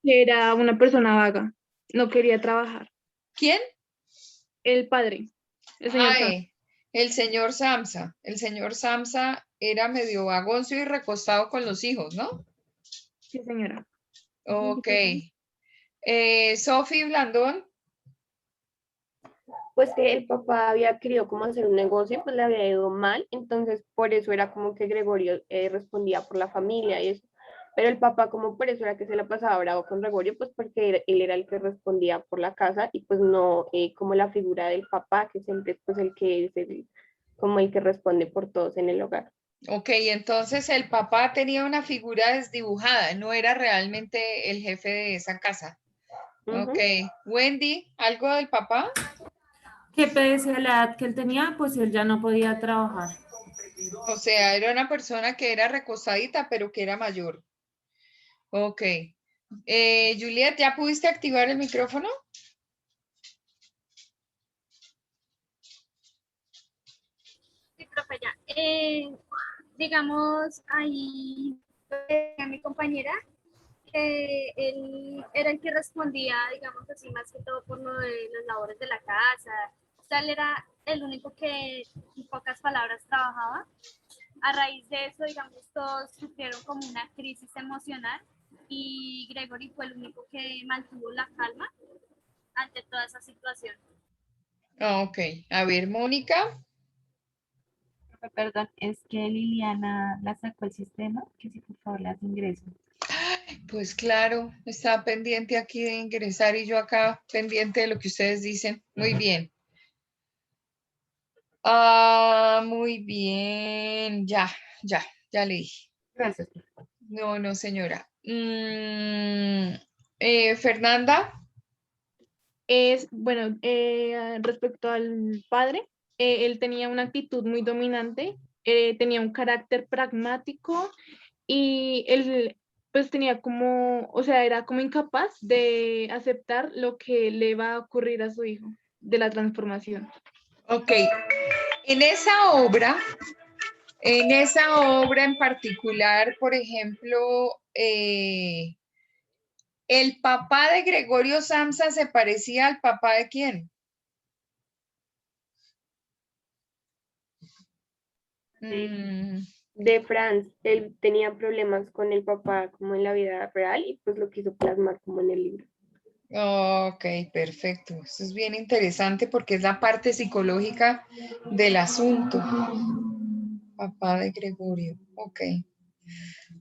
[SPEAKER 9] Era una persona vaga, no quería trabajar.
[SPEAKER 2] ¿Quién?
[SPEAKER 9] El padre, el señor Samsa.
[SPEAKER 2] El señor Samsa. El señor Samsa era medio vagoncio y recostado con los hijos, ¿no?
[SPEAKER 9] Sí, señora.
[SPEAKER 2] Ok. Sofi Blandón.
[SPEAKER 15] Pues que el papá había querido como hacer un negocio, pues le había ido mal, entonces por eso era como que Gregorio respondía por la familia y eso. Pero el papá como por eso era que se la pasaba bravo con Gregorio, pues porque él era el que respondía por la casa y pues no como la figura del papá, que siempre es pues el que es como el que responde por todos en el hogar.
[SPEAKER 2] Ok, entonces el papá tenía una figura desdibujada, no era realmente el jefe de esa casa. Ok, Wendy, ¿algo del papá?
[SPEAKER 11] Que pese a la edad que él tenía, pues él ya no podía trabajar.
[SPEAKER 2] O sea, era una persona que era recostadita, pero que era mayor. Ok. Juliet, ¿ya pudiste activar el micrófono?
[SPEAKER 14] Sí, profe, ya. Digamos, ahí a mi compañera, que él era el que respondía, digamos así, más que todo por lo de las labores de la casa. O sea, él era el único que, en pocas palabras, trabajaba. A raíz de eso, digamos, todos sufrieron como una crisis emocional y Gregory fue el único que mantuvo la calma ante toda esa situación.
[SPEAKER 2] Ok, a ver, Mónica.
[SPEAKER 1] Perdón, es que Liliana la sacó el sistema, que si por favor las ingreso.
[SPEAKER 2] Pues claro, estaba pendiente aquí de ingresar y yo acá pendiente de lo que ustedes dicen. Muy bien. Muy bien. Ya leí.
[SPEAKER 1] Gracias.
[SPEAKER 2] No, señora. Fernanda.
[SPEAKER 9] Bueno, respecto al padre, él tenía una actitud muy dominante, tenía un carácter pragmático y él pues tenía como, o sea, era como incapaz de aceptar lo que le va a ocurrir a su hijo de la transformación.
[SPEAKER 2] Ok, en esa obra en particular, por ejemplo, ¿el papá de Gregorio Samsa se parecía al papá de quién?
[SPEAKER 15] De Franz, él tenía problemas con el papá como en la vida real y pues lo quiso plasmar como en el libro.
[SPEAKER 2] Ok, perfecto. Eso es bien interesante porque es la parte psicológica del asunto. Papá de Gregorio, ok.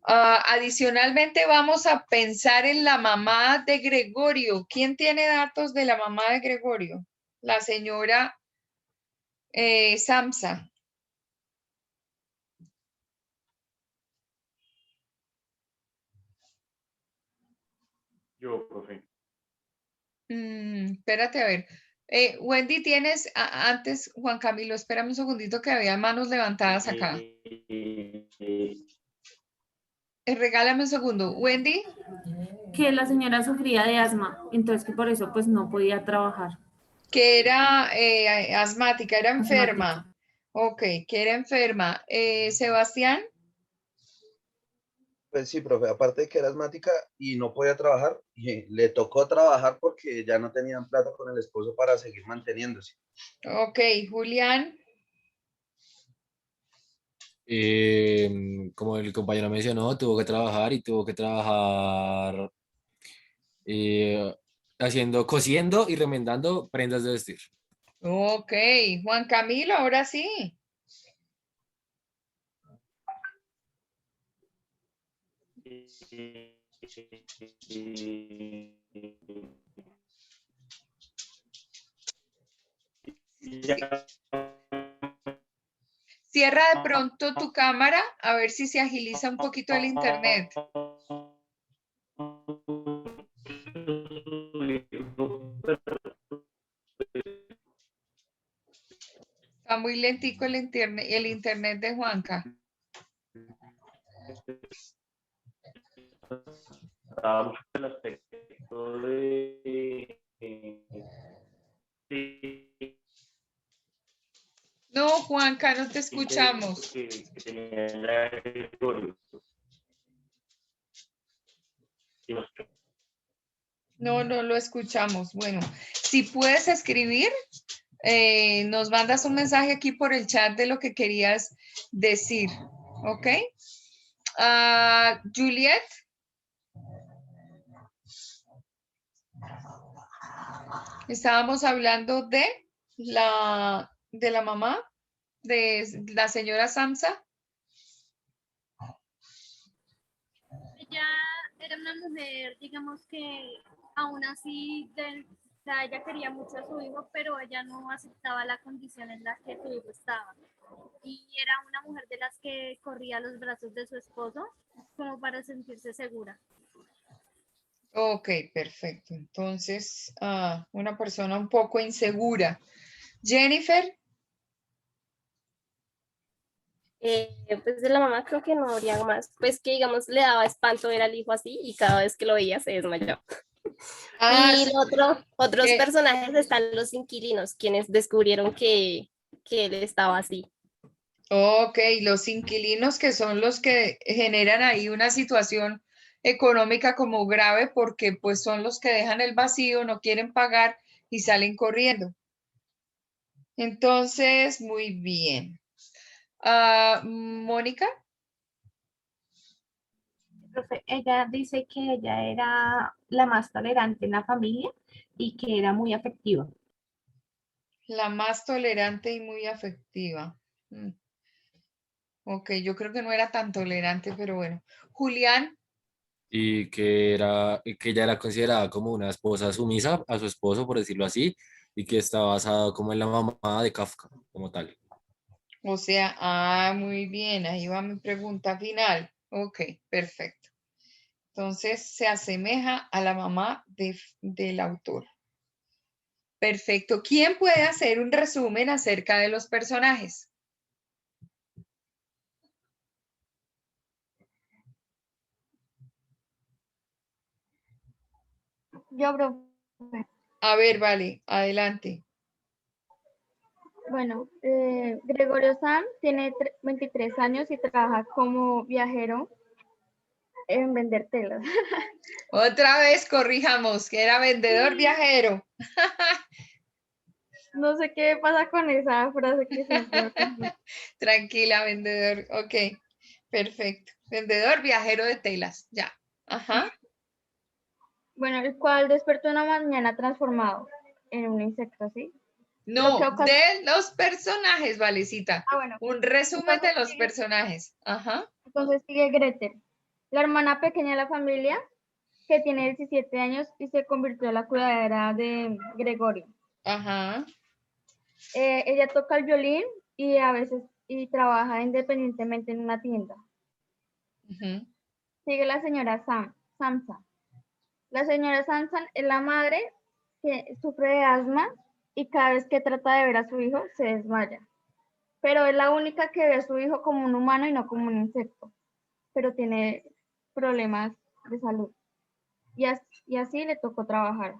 [SPEAKER 2] Adicionalmente vamos a pensar en la mamá de Gregorio. ¿Quién tiene datos de la mamá de Gregorio? La señora Samsa.
[SPEAKER 16] Yo, profe.
[SPEAKER 2] Espérate a ver. Wendy, tienes antes, Juan Camilo, espérame un segundito que había manos levantadas acá. Regálame un segundo. Wendy.
[SPEAKER 11] Que la señora sufría de asma, entonces que por eso pues no podía trabajar.
[SPEAKER 2] Que era asmática, era enferma. Ok, que era enferma. Sebastián.
[SPEAKER 12] Pues sí, profe, aparte de que era asmática y no podía trabajar, le tocó trabajar porque ya no tenían plata con el esposo para seguir manteniéndose.
[SPEAKER 2] Ok, Julián.
[SPEAKER 10] Como el compañero mencionó, tuvo que trabajar y tuvo que trabajar cosiendo y remendando prendas de vestir.
[SPEAKER 2] Ok, Juan Camilo, ahora sí. Cierra de pronto tu cámara a ver si se agiliza un poquito el internet. Está muy lentico el internet de Juanca.
[SPEAKER 16] El aspecto de
[SPEAKER 2] No, Juanca, no te escuchamos.
[SPEAKER 16] que tenía Gregorio.
[SPEAKER 2] No, no lo escuchamos. Bueno, si puedes escribir, nos mandas un mensaje aquí por el chat de lo que querías decir, ¿ok? Juliet. Estábamos hablando de la mamá de la señora Samsa.
[SPEAKER 14] Ella era una mujer, digamos que aún así, o sea, ella quería mucho a su hijo, pero ella no aceptaba la condición en la que su hijo estaba. Y era una mujer de las que corría a los brazos de su esposo como para sentirse segura.
[SPEAKER 2] Ok, perfecto. Entonces, una persona un poco insegura. Jennifer.
[SPEAKER 5] Pues de la mamá creo que no habría más, pues que digamos le daba espanto ver al hijo así y cada vez que lo veía se desmayaba. Y otros personajes están los inquilinos, quienes descubrieron que él estaba así.
[SPEAKER 2] Ok, los inquilinos que son los que generan ahí una situación económica como grave porque pues son los que dejan el vacío, no quieren pagar y salen corriendo. Entonces, muy bien. Mónica.
[SPEAKER 1] Profe, ella dice que ella era la más tolerante en la familia y que era muy afectiva.
[SPEAKER 2] La más tolerante y muy afectiva. Ok, yo creo que no era tan tolerante, pero bueno. Julián.
[SPEAKER 10] Y que ella era considerada como una esposa sumisa a su esposo, por decirlo así, y que está basada como en la mamá de Kafka, como tal.
[SPEAKER 2] O sea, muy bien, ahí va mi pregunta final. Ok, perfecto. Entonces se asemeja a la mamá del autor. Perfecto. ¿Quién puede hacer un resumen acerca de los personajes?
[SPEAKER 13] Yo, profe.
[SPEAKER 2] A ver, vale, adelante.
[SPEAKER 13] Bueno, Gregorio Sam tiene 23 años y trabaja como viajero en vender telas.
[SPEAKER 2] Otra vez corrijamos, que era vendedor viajero.
[SPEAKER 13] No sé qué pasa con esa frase que siempre...
[SPEAKER 2] Tranquila, vendedor. Ok, perfecto. Vendedor viajero de telas, ya. Ajá.
[SPEAKER 13] Bueno, el cual despertó una mañana transformado en un insecto, ¿sí?
[SPEAKER 2] No, de los personajes, Valecita.
[SPEAKER 13] Bueno.
[SPEAKER 2] Un resumen
[SPEAKER 13] Entonces
[SPEAKER 2] de los personajes. Ajá.
[SPEAKER 13] Entonces sigue Gretel, la hermana pequeña de la familia que tiene 17 años y se convirtió en la cuidadera de Gregorio.
[SPEAKER 2] Ajá.
[SPEAKER 13] Ella toca el violín y a veces trabaja independientemente en una tienda. Sigue la señora Samsa. La señora Samsa es la madre que sufre de asma y cada vez que trata de ver a su hijo se desmaya. Pero es la única que ve a su hijo como un humano y no como un insecto. Pero tiene problemas de salud. Y así le tocó trabajar.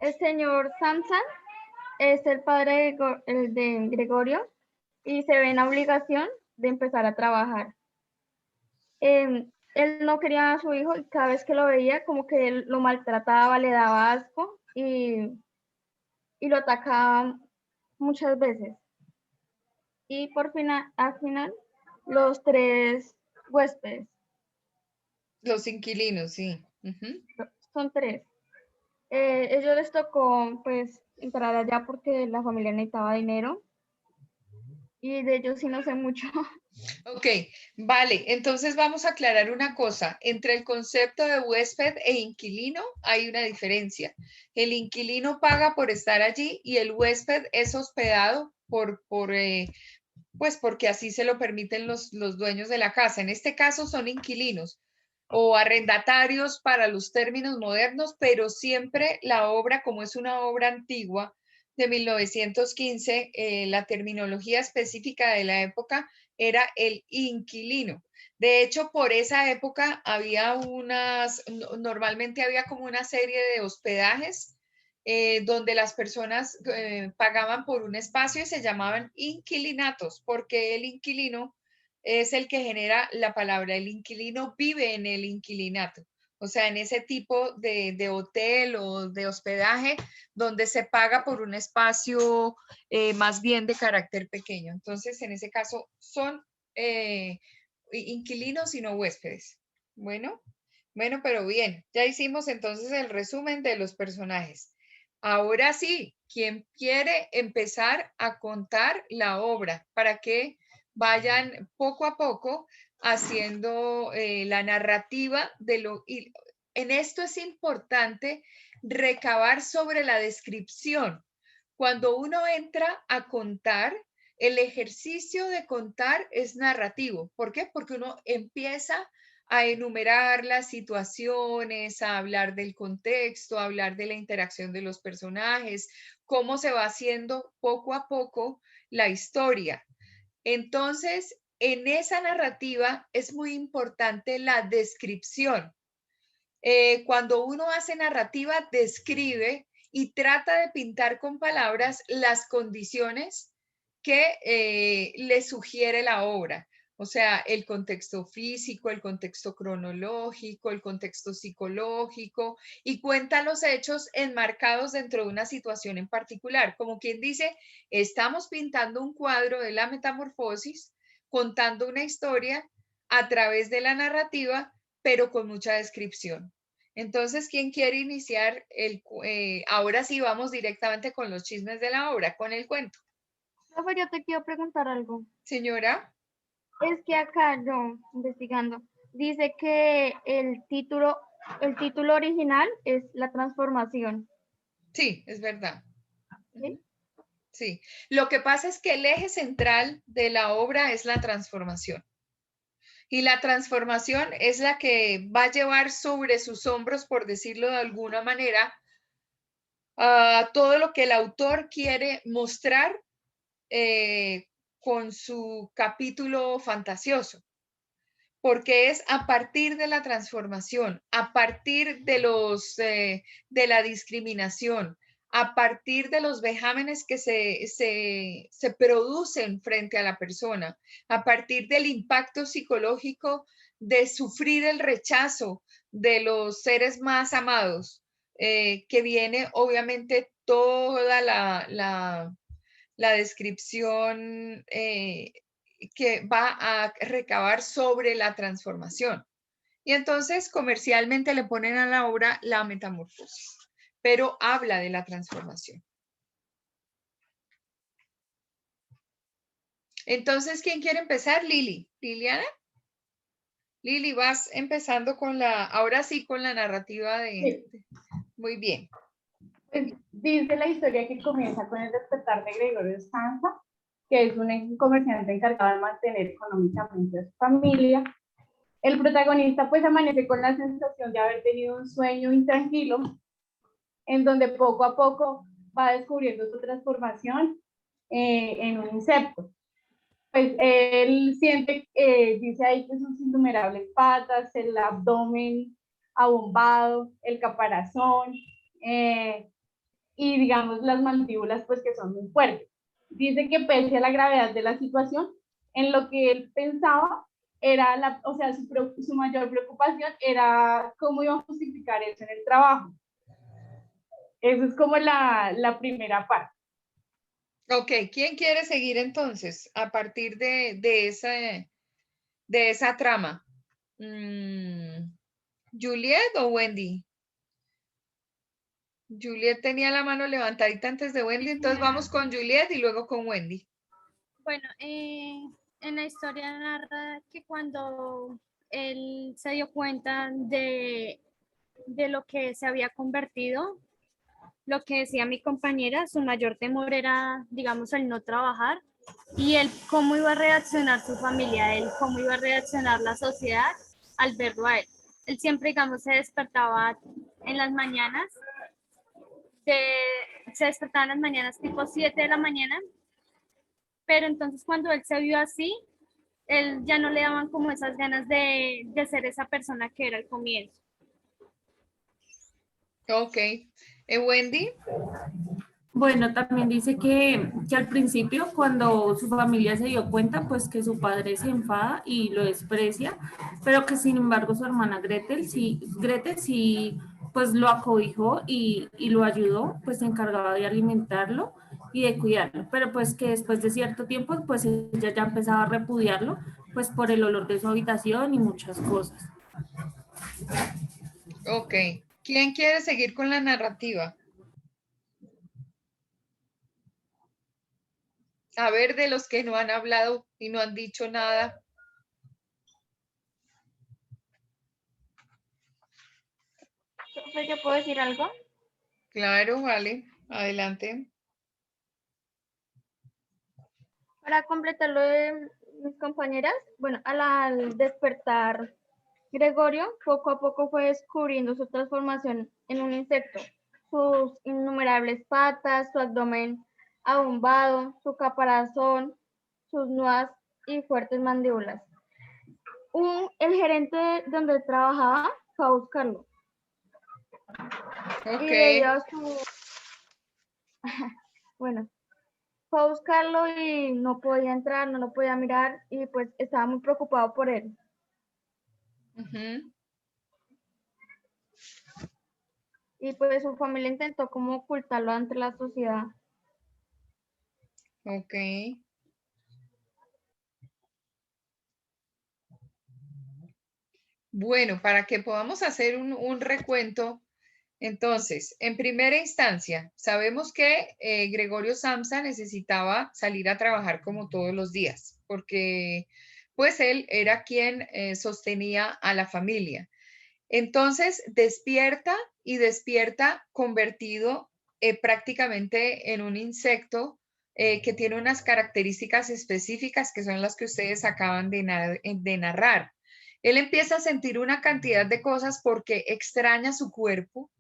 [SPEAKER 13] El señor Samsa es el padre de Gregorio y se ve en la obligación de empezar a trabajar. Él no quería a su hijo y cada vez que lo veía como que él lo maltrataba, le daba asco y lo atacaba muchas veces. Y al final, los tres huéspedes.
[SPEAKER 2] Los inquilinos, sí.
[SPEAKER 13] Son tres. Ellos les tocó pues entrar allá porque la familia necesitaba dinero y de ellos sí no sé mucho.
[SPEAKER 2] Ok, vale, entonces vamos a aclarar una cosa. Entre el concepto de huésped e inquilino hay una diferencia. El inquilino paga por estar allí y el huésped es hospedado pues porque así se lo permiten los dueños de la casa. En este caso son inquilinos o arrendatarios para los términos modernos, pero siempre la obra, como es una obra antigua de 1915, la terminología específica de la época era el inquilino. De hecho, por esa época había normalmente había como una serie de hospedajes donde las personas pagaban por un espacio y se llamaban inquilinatos, porque el inquilino es el que genera la palabra. El inquilino vive en el inquilinato, o sea, en ese tipo de hotel o de hospedaje donde se paga por un espacio más bien de carácter pequeño. Entonces, en ese caso, son inquilinos y no huéspedes. Bueno, pero bien, ya hicimos entonces el resumen de los personajes. Ahora sí, ¿quién quiere empezar a contar la obra para que vayan poco a poco haciendo la narrativa de lo... Y en esto es importante recabar sobre la descripción. Cuando uno entra a contar, el ejercicio de contar es narrativo. ¿Por qué? Porque uno empieza a enumerar las situaciones, a hablar del contexto, a hablar de la interacción de los personajes, cómo se va haciendo poco a poco la historia. Entonces, en esa narrativa es muy importante la descripción. Cuando uno hace narrativa, describe y trata de pintar con palabras las condiciones que le sugiere la obra. O sea, el contexto físico, el contexto cronológico, el contexto psicológico, y cuenta los hechos enmarcados dentro de una situación en particular. Como quien dice, estamos pintando un cuadro de la metamorfosis, contando una historia a través de la narrativa, pero con mucha descripción. Entonces, ¿quién quiere iniciar ahora sí vamos directamente con los chismes de la obra, con el cuento?
[SPEAKER 13] Profe, yo te quiero preguntar algo.
[SPEAKER 2] Señora.
[SPEAKER 13] Es que acá yo, investigando, dice que el título original es La Transformación.
[SPEAKER 2] Sí, es verdad.
[SPEAKER 13] ¿Sí?
[SPEAKER 2] Sí. Lo que pasa es que el eje central de la obra es la transformación. Y la transformación es la que va a llevar sobre sus hombros, por decirlo de alguna manera, todo lo que el autor quiere mostrar con su capítulo fantasioso, porque es a partir de la transformación, a partir de la discriminación, a partir de los vejámenes que se producen frente a la persona, a partir del impacto psicológico de sufrir el rechazo de los seres más amados, que viene obviamente toda la descripción que va a recabar sobre la transformación. Y entonces comercialmente le ponen a la obra la metamorfosis, pero habla de la transformación. Entonces, ¿quién quiere empezar? Lili. ¿Liliana? Lili, vas empezando ahora sí con la narrativa de... Muy bien.
[SPEAKER 9] Pues, dice la historia que comienza con el despertar de Gregorio Sansa, que es un comerciante encargado de mantener económicamente a su familia. El protagonista pues amanece con la sensación de haber tenido un sueño intranquilo, en donde poco a poco va descubriendo su transformación en un insecto. Pues él siente, dice ahí que sus innumerables patas, el abdomen abombado, el caparazón, y digamos las mandíbulas pues que son muy fuertes. Dice que pese a la gravedad de la situación, en lo que él pensaba era, o sea, su mayor preocupación era cómo iba a justificar eso en el trabajo. Eso es como la primera parte.
[SPEAKER 2] Ok, ¿quién quiere seguir entonces a partir de esa trama? ¿Juliet o Wendy? Juliet tenía la mano levantadita antes de Wendy, entonces vamos con Juliet y luego con Wendy.
[SPEAKER 14] Bueno, en la historia narra que cuando él se dio cuenta de lo que se había convertido, lo que decía mi compañera, su mayor temor era, digamos, el no trabajar y el cómo iba a reaccionar su familia, él cómo iba a reaccionar la sociedad al verlo a él. Él siempre, digamos, se despertaba en las mañanas, se despertaba en las mañanas tipo 7 de la mañana, pero entonces cuando él se vio así, él ya no le daban como esas ganas de ser esa persona que era al comienzo.
[SPEAKER 2] Ok. Wendy.
[SPEAKER 11] Bueno, también dice que al principio, cuando su familia se dio cuenta, pues que su padre se enfada y lo desprecia, pero que sin embargo su hermana Gretel sí pues lo acobijó y lo ayudó, pues se encargaba de alimentarlo y de cuidarlo, pero pues que después de cierto tiempo, pues ella ya empezaba a repudiarlo, pues por el olor de su habitación y muchas cosas.
[SPEAKER 2] Ok. ¿Quién quiere seguir con la narrativa? A ver, de los que no han hablado y no han dicho nada.
[SPEAKER 13] ¿Yo puedo decir algo?
[SPEAKER 2] Claro, vale. Adelante.
[SPEAKER 13] Para completar lo de mis compañeras, bueno, al despertar Gregorio, poco a poco fue descubriendo su transformación en un insecto, sus innumerables patas, su abdomen abombado, su caparazón, sus nuevas y fuertes mandíbulas. El gerente donde él trabajaba fue a buscarlo.
[SPEAKER 2] Ok.
[SPEAKER 13] Y debido a su... bueno, fue a buscarlo y no podía entrar, no lo podía mirar y pues estaba muy preocupado por él. Y pues su familia intentó como ocultarlo ante la sociedad.
[SPEAKER 2] Ok. Bueno, para que podamos hacer un recuento, entonces, en primera instancia, sabemos que Gregorio Samsa necesitaba salir a trabajar como todos los días, porque pues él era quien sostenía a la familia. Entonces, despierta convertido prácticamente en un insecto que tiene unas características específicas que son las que ustedes acaban de narrar. Él empieza a sentir una cantidad de cosas porque extraña su cuerpo,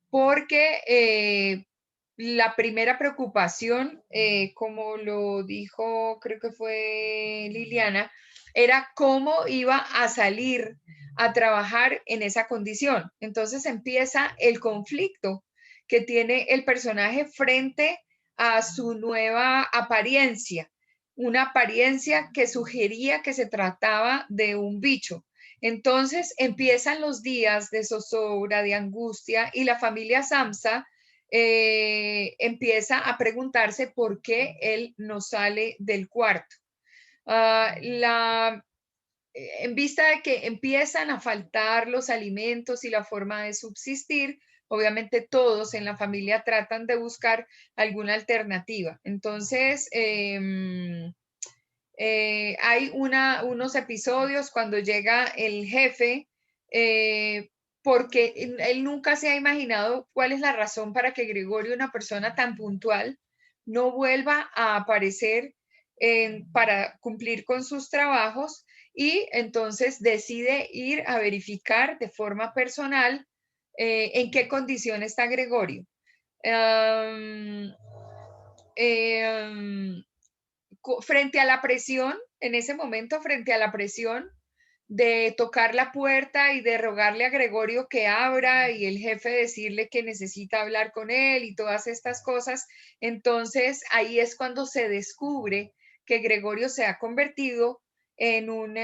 [SPEAKER 2] porque la primera preocupación, como lo dijo, creo que fue Liliana, era cómo iba a salir a trabajar en esa condición. Entonces empieza el conflicto que tiene el personaje frente a su nueva apariencia, una apariencia que sugería que se trataba de un bicho. Entonces empiezan los días de zozobra, de angustia, y la familia Samsa empieza a preguntarse por qué él no sale del cuarto. En vista de que empiezan a faltar los alimentos y la forma de subsistir, obviamente todos en la familia tratan de buscar alguna alternativa. Entonces, hay unos episodios cuando llega el jefe, porque él nunca se ha imaginado cuál es la razón para que Gregorio, una persona tan puntual, no vuelva a aparecer para cumplir con sus trabajos, y entonces decide ir a verificar de forma personal en qué condición está Gregorio. Frente a la presión, en ese momento, frente a la presión de tocar la puerta y de rogarle a Gregorio que abra y el jefe decirle que necesita hablar con él y todas estas cosas, entonces ahí es cuando se descubre que Gregorio se ha convertido en un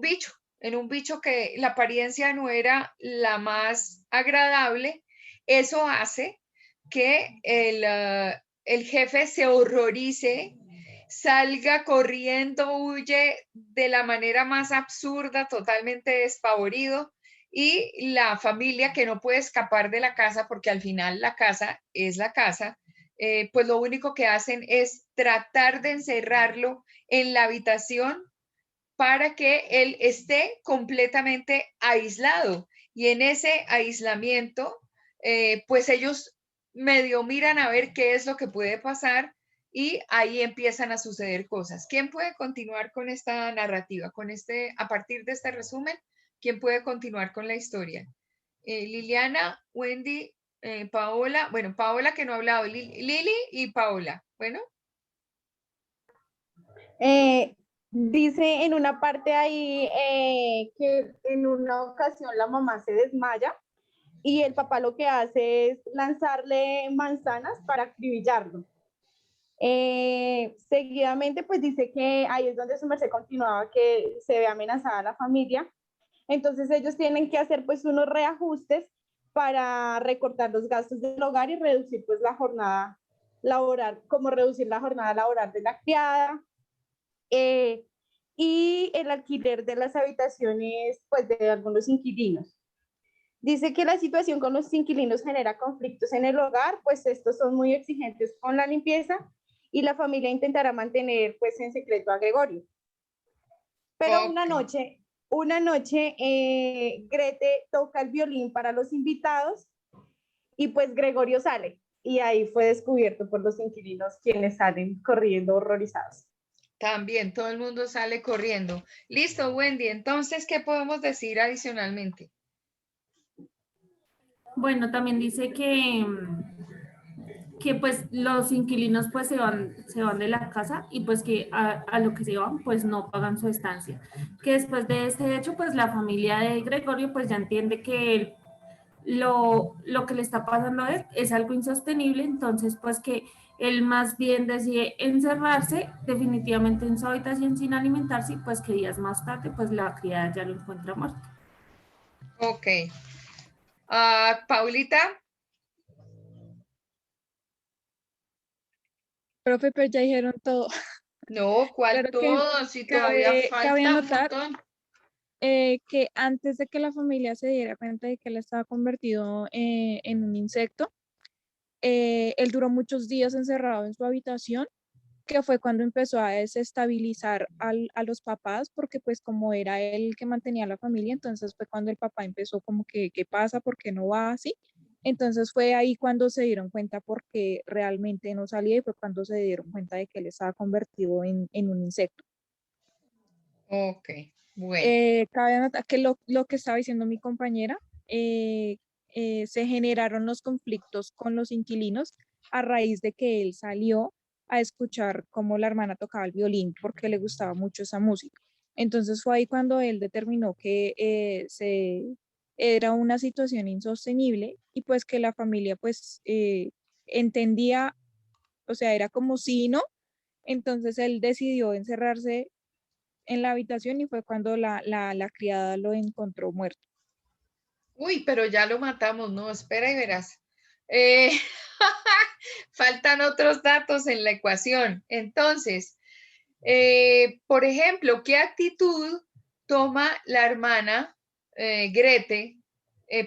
[SPEAKER 2] bicho que la apariencia no era la más agradable. Eso hace que el jefe se horrorice, salga corriendo, huye de la manera más absurda, totalmente despavorido, y la familia que no puede escapar de la casa, porque al final la casa es la casa, pues lo único que hacen es tratar de encerrarlo en la habitación para que él esté completamente aislado. Y en ese aislamiento, pues ellos medio miran a ver qué es lo que puede pasar y ahí empiezan a suceder cosas. ¿Quién puede continuar con esta narrativa? A partir de este resumen, ¿quién puede continuar con la historia? Liliana, Wendy, Paola, bueno, Paola que no ha hablado, Lili y Paola, bueno.
[SPEAKER 9] Dice en una parte ahí que en una ocasión la mamá se desmaya y el papá lo que hace es lanzarle manzanas para acribillarlo. Seguidamente pues dice que ahí es donde su merced continuaba, que se ve amenazada la familia. Entonces ellos tienen que hacer pues unos reajustes para recortar los gastos del hogar y reducir pues la jornada laboral, como reducir la jornada laboral de la criada, y el alquiler de las habitaciones pues de algunos inquilinos. Dice que la situación con los inquilinos genera conflictos en el hogar, pues estos son muy exigentes con la limpieza y la familia intentará mantener pues en secreto a Gregorio. Pero una noche Grete toca el violín para los invitados y pues Gregorio sale y ahí fue descubierto por los inquilinos, quienes salen corriendo horrorizados.
[SPEAKER 2] También todo el mundo sale corriendo. Listo, Wendy. Entonces, ¿qué podemos decir adicionalmente?
[SPEAKER 11] Bueno, también dice que pues los inquilinos pues se van de la casa y pues que a lo que se van pues no pagan su estancia. Que después de este hecho pues la familia de Gregorio pues ya entiende que él, lo que le está pasando a él es algo insostenible, entonces pues que él más bien decide encerrarse definitivamente en su habitación sin alimentarse y pues que días más tarde pues la criada ya lo encuentra muerto.
[SPEAKER 2] Ok. Paulita.
[SPEAKER 7] Profe, pero ya dijeron todo.
[SPEAKER 2] No, ¿cuál
[SPEAKER 7] Claro
[SPEAKER 2] todo? Si todavía
[SPEAKER 7] cabe
[SPEAKER 2] falta un
[SPEAKER 7] anotar
[SPEAKER 2] montón.
[SPEAKER 7] que antes de que la familia se diera cuenta de que él estaba convertido en un insecto, él duró muchos días encerrado en su habitación, que fue cuando empezó a desestabilizar a los papás, porque pues como era él el que mantenía a la familia, entonces fue cuando el papá empezó como que, ¿qué pasa? ¿Por qué no va así? Entonces fue ahí cuando se dieron cuenta porque realmente no salía y fue cuando se dieron cuenta de que él estaba convertido en un insecto.
[SPEAKER 2] Ok, bueno.
[SPEAKER 7] Cabe anotar que lo que estaba diciendo mi compañera, se generaron los conflictos con los inquilinos a raíz de que él salió a escuchar cómo la hermana tocaba el violín porque le gustaba mucho esa música. Entonces fue ahí cuando él determinó que era una situación insostenible y pues que la familia pues entendía, o sea, era como si no, entonces él decidió encerrarse en la habitación y fue cuando la criada lo encontró muerto.
[SPEAKER 2] Uy, pero ya lo matamos, no, espera y verás. Faltan otros datos en la ecuación. Entonces, por ejemplo, ¿qué actitud toma la hermana Grete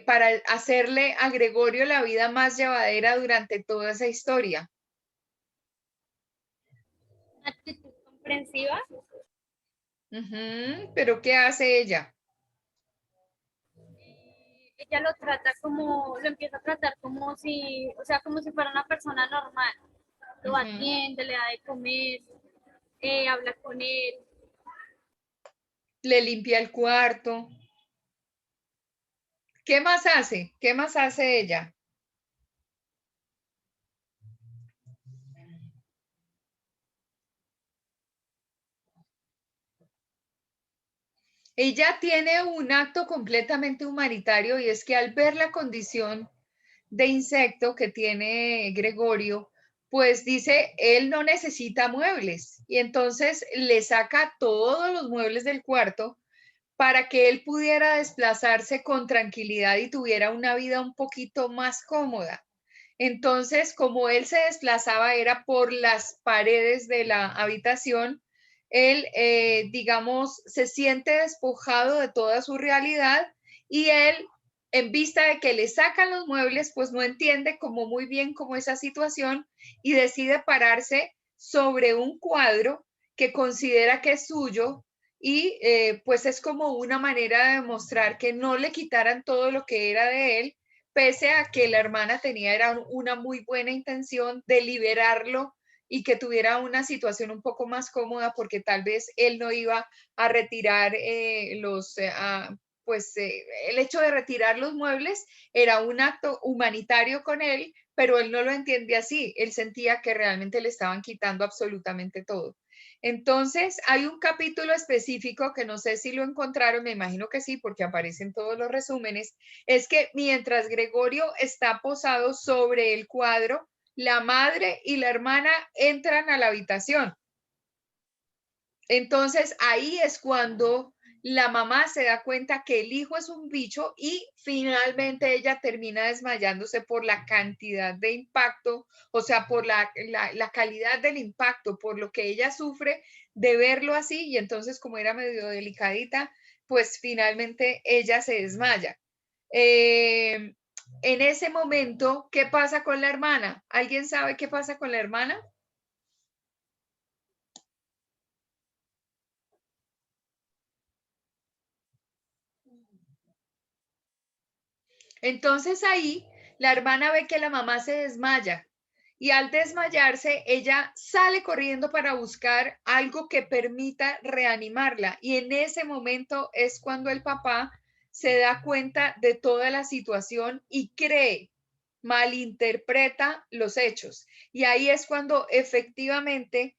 [SPEAKER 2] para hacerle a Gregorio la vida más llevadera durante toda esa historia?
[SPEAKER 14] Actitud comprensiva.
[SPEAKER 2] ¿Pero qué hace ella?
[SPEAKER 14] Ella lo trata como, lo empieza a tratar como si, o sea, como si fuera una persona normal. Lo atiende, le da de comer, habla con él.
[SPEAKER 2] Le limpia el cuarto. ¿Qué más hace? ¿Qué más hace ella? Ella tiene un acto completamente humanitario y es que al ver la condición de insecto que tiene Gregorio, pues dice, él no necesita muebles y entonces le saca todos los muebles del cuarto para que él pudiera desplazarse con tranquilidad y tuviera una vida un poquito más cómoda. Entonces, como él se desplazaba era por las paredes de la habitación, él, digamos, se siente despojado de toda su realidad y él, en vista de que le sacan los muebles, pues no entiende como muy bien cómo esa situación y decide pararse sobre un cuadro que considera que es suyo y pues es como una manera de demostrar que no le quitaran todo lo que era de él, pese a que la hermana tenía era una muy buena intención de liberarlo y que tuviera una situación un poco más cómoda porque tal vez él no iba a retirar el hecho de retirar los muebles era un acto humanitario con él, pero él no lo entiende así. Él sentía que realmente le estaban quitando absolutamente todo. Entonces, hay un capítulo específico que no sé si lo encontraron, me imagino que sí, porque aparecen todos los resúmenes, es que mientras Gregorio está posado sobre el cuadro, la madre y la hermana entran a la habitación. Entonces, ahí es cuando la mamá se da cuenta que el hijo es un bicho y finalmente ella termina desmayándose por la cantidad de impacto, o sea, por la calidad del impacto, por lo que ella sufre de verlo así y entonces como era medio delicadita, pues finalmente ella se desmaya. En ese momento, ¿qué pasa con la hermana? ¿Alguien sabe qué pasa con la hermana? Entonces ahí la hermana ve que la mamá se desmaya y al desmayarse ella sale corriendo para buscar algo que permita reanimarla y en ese momento es cuando el papá se da cuenta de toda la situación y cree, malinterpreta los hechos y ahí es cuando efectivamente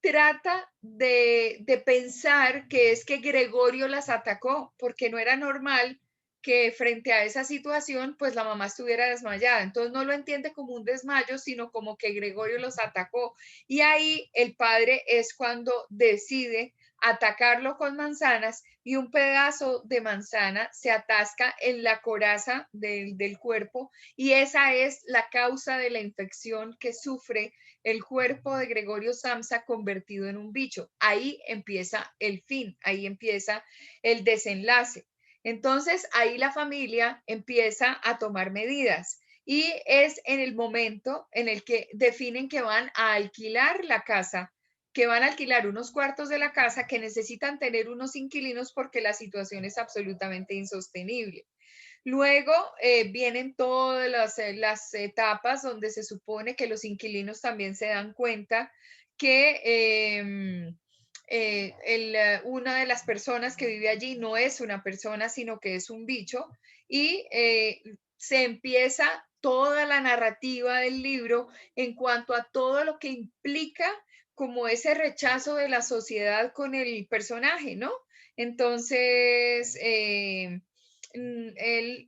[SPEAKER 2] trata de pensar que es que Gregorio las atacó porque no era normal que frente a esa situación, pues la mamá estuviera desmayada. Entonces no lo entiende como un desmayo, sino como que Gregorio los atacó. Y ahí el padre es cuando decide atacarlo con manzanas y un pedazo de manzana se atasca en la coraza del cuerpo y esa es la causa de la infección que sufre el cuerpo de Gregorio Samsa convertido en un bicho. Ahí empieza el fin, ahí empieza el desenlace. Entonces, ahí la familia empieza a tomar medidas y es en el momento en el que definen que van a alquilar la casa, que van a alquilar unos cuartos de la casa, que necesitan tener unos inquilinos porque la situación es absolutamente insostenible. Luego vienen todas las etapas donde se supone que los inquilinos también se dan cuenta que una de las personas que vive allí no es una persona, sino que es un bicho y se empieza toda la narrativa del libro en cuanto a todo lo que implica como ese rechazo de la sociedad con el personaje, ¿no? Entonces, él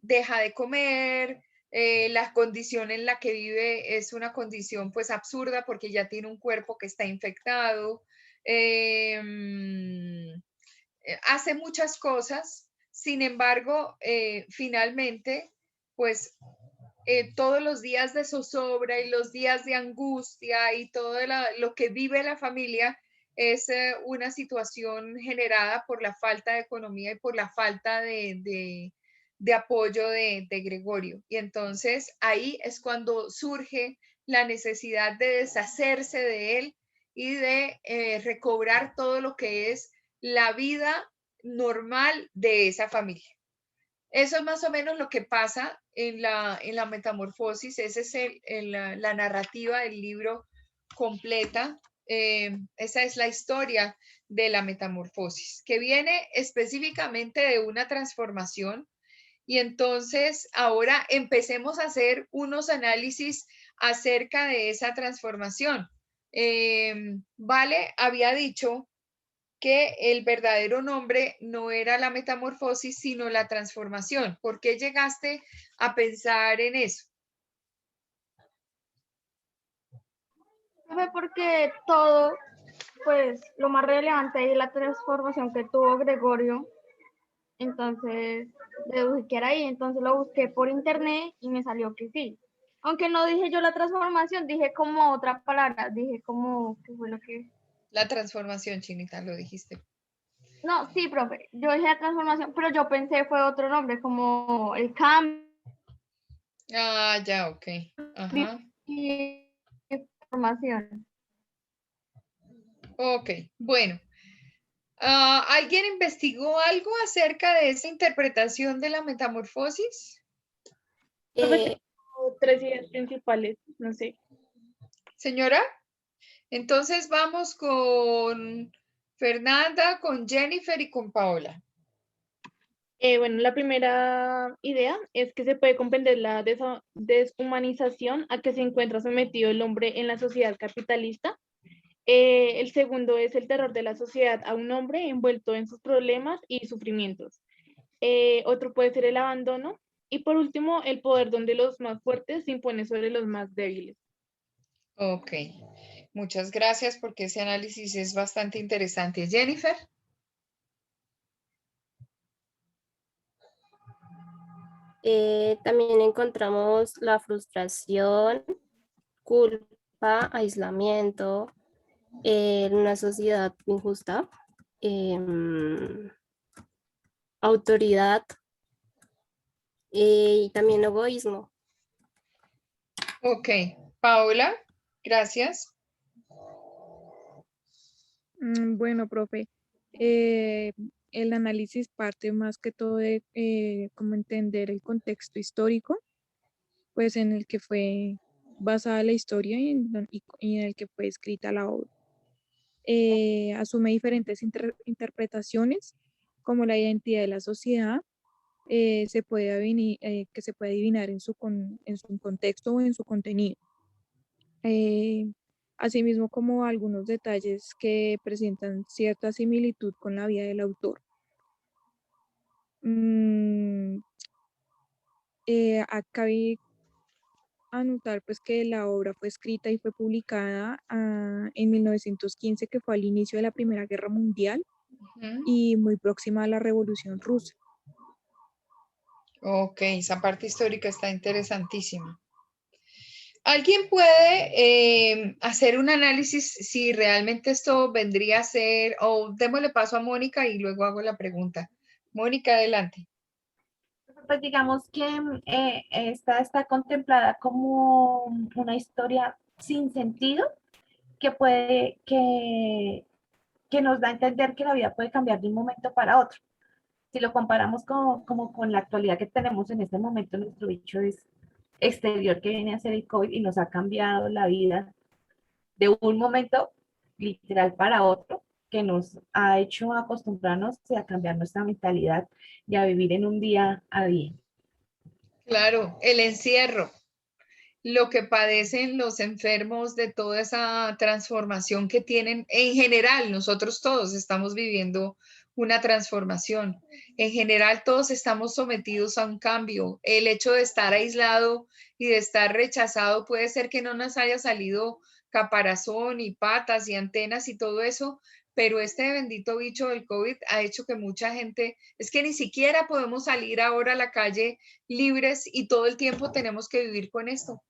[SPEAKER 2] deja de comer, la condición en la que vive es una condición pues absurda porque ya tiene un cuerpo que está infectado, hace muchas cosas, sin embargo, finalmente, pues todos los días de zozobra y los días de angustia y todo lo que vive la familia es una situación generada por la falta de economía y por la falta de apoyo de Gregorio. Y entonces ahí es cuando surge la necesidad de deshacerse de él y de recobrar todo lo que es la vida normal de esa familia. Eso es más o menos lo que pasa en la metamorfosis, esa es la narrativa del libro completa, esa es la historia de la metamorfosis, que viene específicamente de una transformación y entonces ahora empecemos a hacer unos análisis acerca de esa transformación. Vale había dicho que el verdadero nombre no era la metamorfosis, sino la transformación. ¿Por qué llegaste a pensar en eso?
[SPEAKER 13] Fue porque todo, pues lo más relevante es la transformación que tuvo Gregorio. Entonces deducí que era ahí, entonces lo busqué por internet y me salió que sí. Aunque no dije yo la transformación, dije como otra palabra, dije como, ¿qué fue lo que?
[SPEAKER 2] La transformación, Chinita, lo dijiste.
[SPEAKER 13] No, sí, profe, yo dije la transformación, pero yo pensé fue otro nombre, como el cambio
[SPEAKER 2] Ah, ya, ok. Ajá.
[SPEAKER 13] y transformación.
[SPEAKER 2] Ok, bueno. ¿Alguien investigó algo acerca de esa interpretación de la metamorfosis?
[SPEAKER 5] Eh,
[SPEAKER 9] Tres ideas principales, no sé.
[SPEAKER 2] Señora, entonces vamos con Fernanda, con Jennifer y con Paola.
[SPEAKER 9] Bueno, la primera idea es que se puede comprender la deshumanización a que se encuentra sometido el hombre en la sociedad capitalista. El segundo es el terror de la sociedad a un hombre envuelto en sus problemas y sufrimientos. Otro puede ser el abandono. Y por último, el poder donde los más fuertes se imponen sobre los más débiles.
[SPEAKER 2] Ok, muchas gracias porque ese análisis es bastante interesante. Jennifer.
[SPEAKER 5] También encontramos la frustración, culpa, aislamiento, una sociedad injusta, autoridad y también egoísmo.
[SPEAKER 2] Ok, Paola, gracias.
[SPEAKER 7] Bueno, profe, el análisis parte más que todo de cómo entender el contexto histórico, pues en el que fue basada la historia y en el que fue escrita la obra. Asume diferentes interpretaciones, como la identidad de la sociedad, que se puede adivinar en su contexto o en su contenido. Asimismo como algunos detalles que presentan cierta similitud con la vida del autor. Acabé anotar pues que la obra fue escrita y fue publicada en 1915, que fue al inicio de la Primera Guerra Mundial y muy próxima a la Revolución Rusa.
[SPEAKER 2] Ok, esa parte histórica está interesantísima. ¿Alguien puede hacer un análisis si realmente esto vendría a ser, o démosle paso a Mónica y luego hago la pregunta? Mónica, adelante.
[SPEAKER 1] Pues digamos que esta está contemplada como una historia sin sentido que nos da a entender que la vida puede cambiar de un momento para otro. Si lo comparamos como con la actualidad que tenemos en este momento, nuestro bicho es exterior que viene a ser el COVID y nos ha cambiado la vida de un momento literal para otro, que nos ha hecho acostumbrarnos a cambiar nuestra mentalidad y a vivir en un día a día.
[SPEAKER 2] Claro, el encierro, lo que padecen los enfermos de toda esa transformación que tienen en general, nosotros todos estamos viviendo una transformación. En general todos estamos sometidos a un cambio. El hecho de estar aislado y de estar rechazado puede ser que no nos haya salido caparazón y patas y antenas y todo eso, pero este bendito bicho del COVID ha hecho que mucha gente, es que ni siquiera podemos salir ahora a la calle libres y todo el tiempo tenemos que vivir con esto,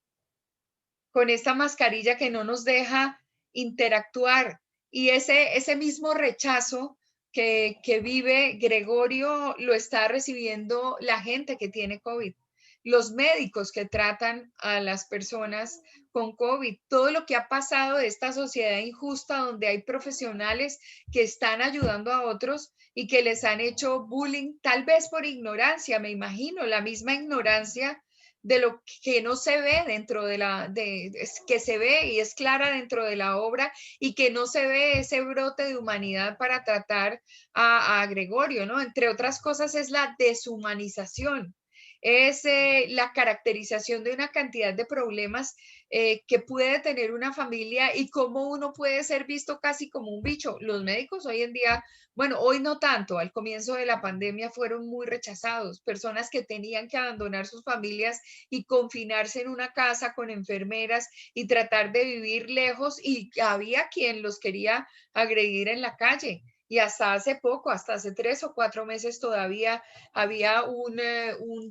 [SPEAKER 2] con esta mascarilla que no nos deja interactuar. Y ese mismo rechazo que vive Gregorio lo está recibiendo la gente que tiene COVID, los médicos que tratan a las personas con COVID, todo lo que ha pasado de esta sociedad injusta donde hay profesionales que están ayudando a otros y que les han hecho bullying, tal vez por ignorancia, me imagino, la misma ignorancia de lo que no se ve dentro que se ve y es clara dentro de la obra y que no se ve ese brote de humanidad para tratar a Gregorio, ¿no? Entre otras cosas es la deshumanización, es la caracterización de una cantidad de problemas que puede tener una familia y cómo uno puede ser visto casi como un bicho. Los médicos hoy en día, bueno, hoy no tanto, al comienzo de la pandemia fueron muy rechazados, personas que tenían que abandonar sus familias y confinarse en una casa con enfermeras y tratar de vivir lejos y había quien los quería agredir en la calle. Y hasta hace poco, hasta hace 3 o 4 meses todavía había un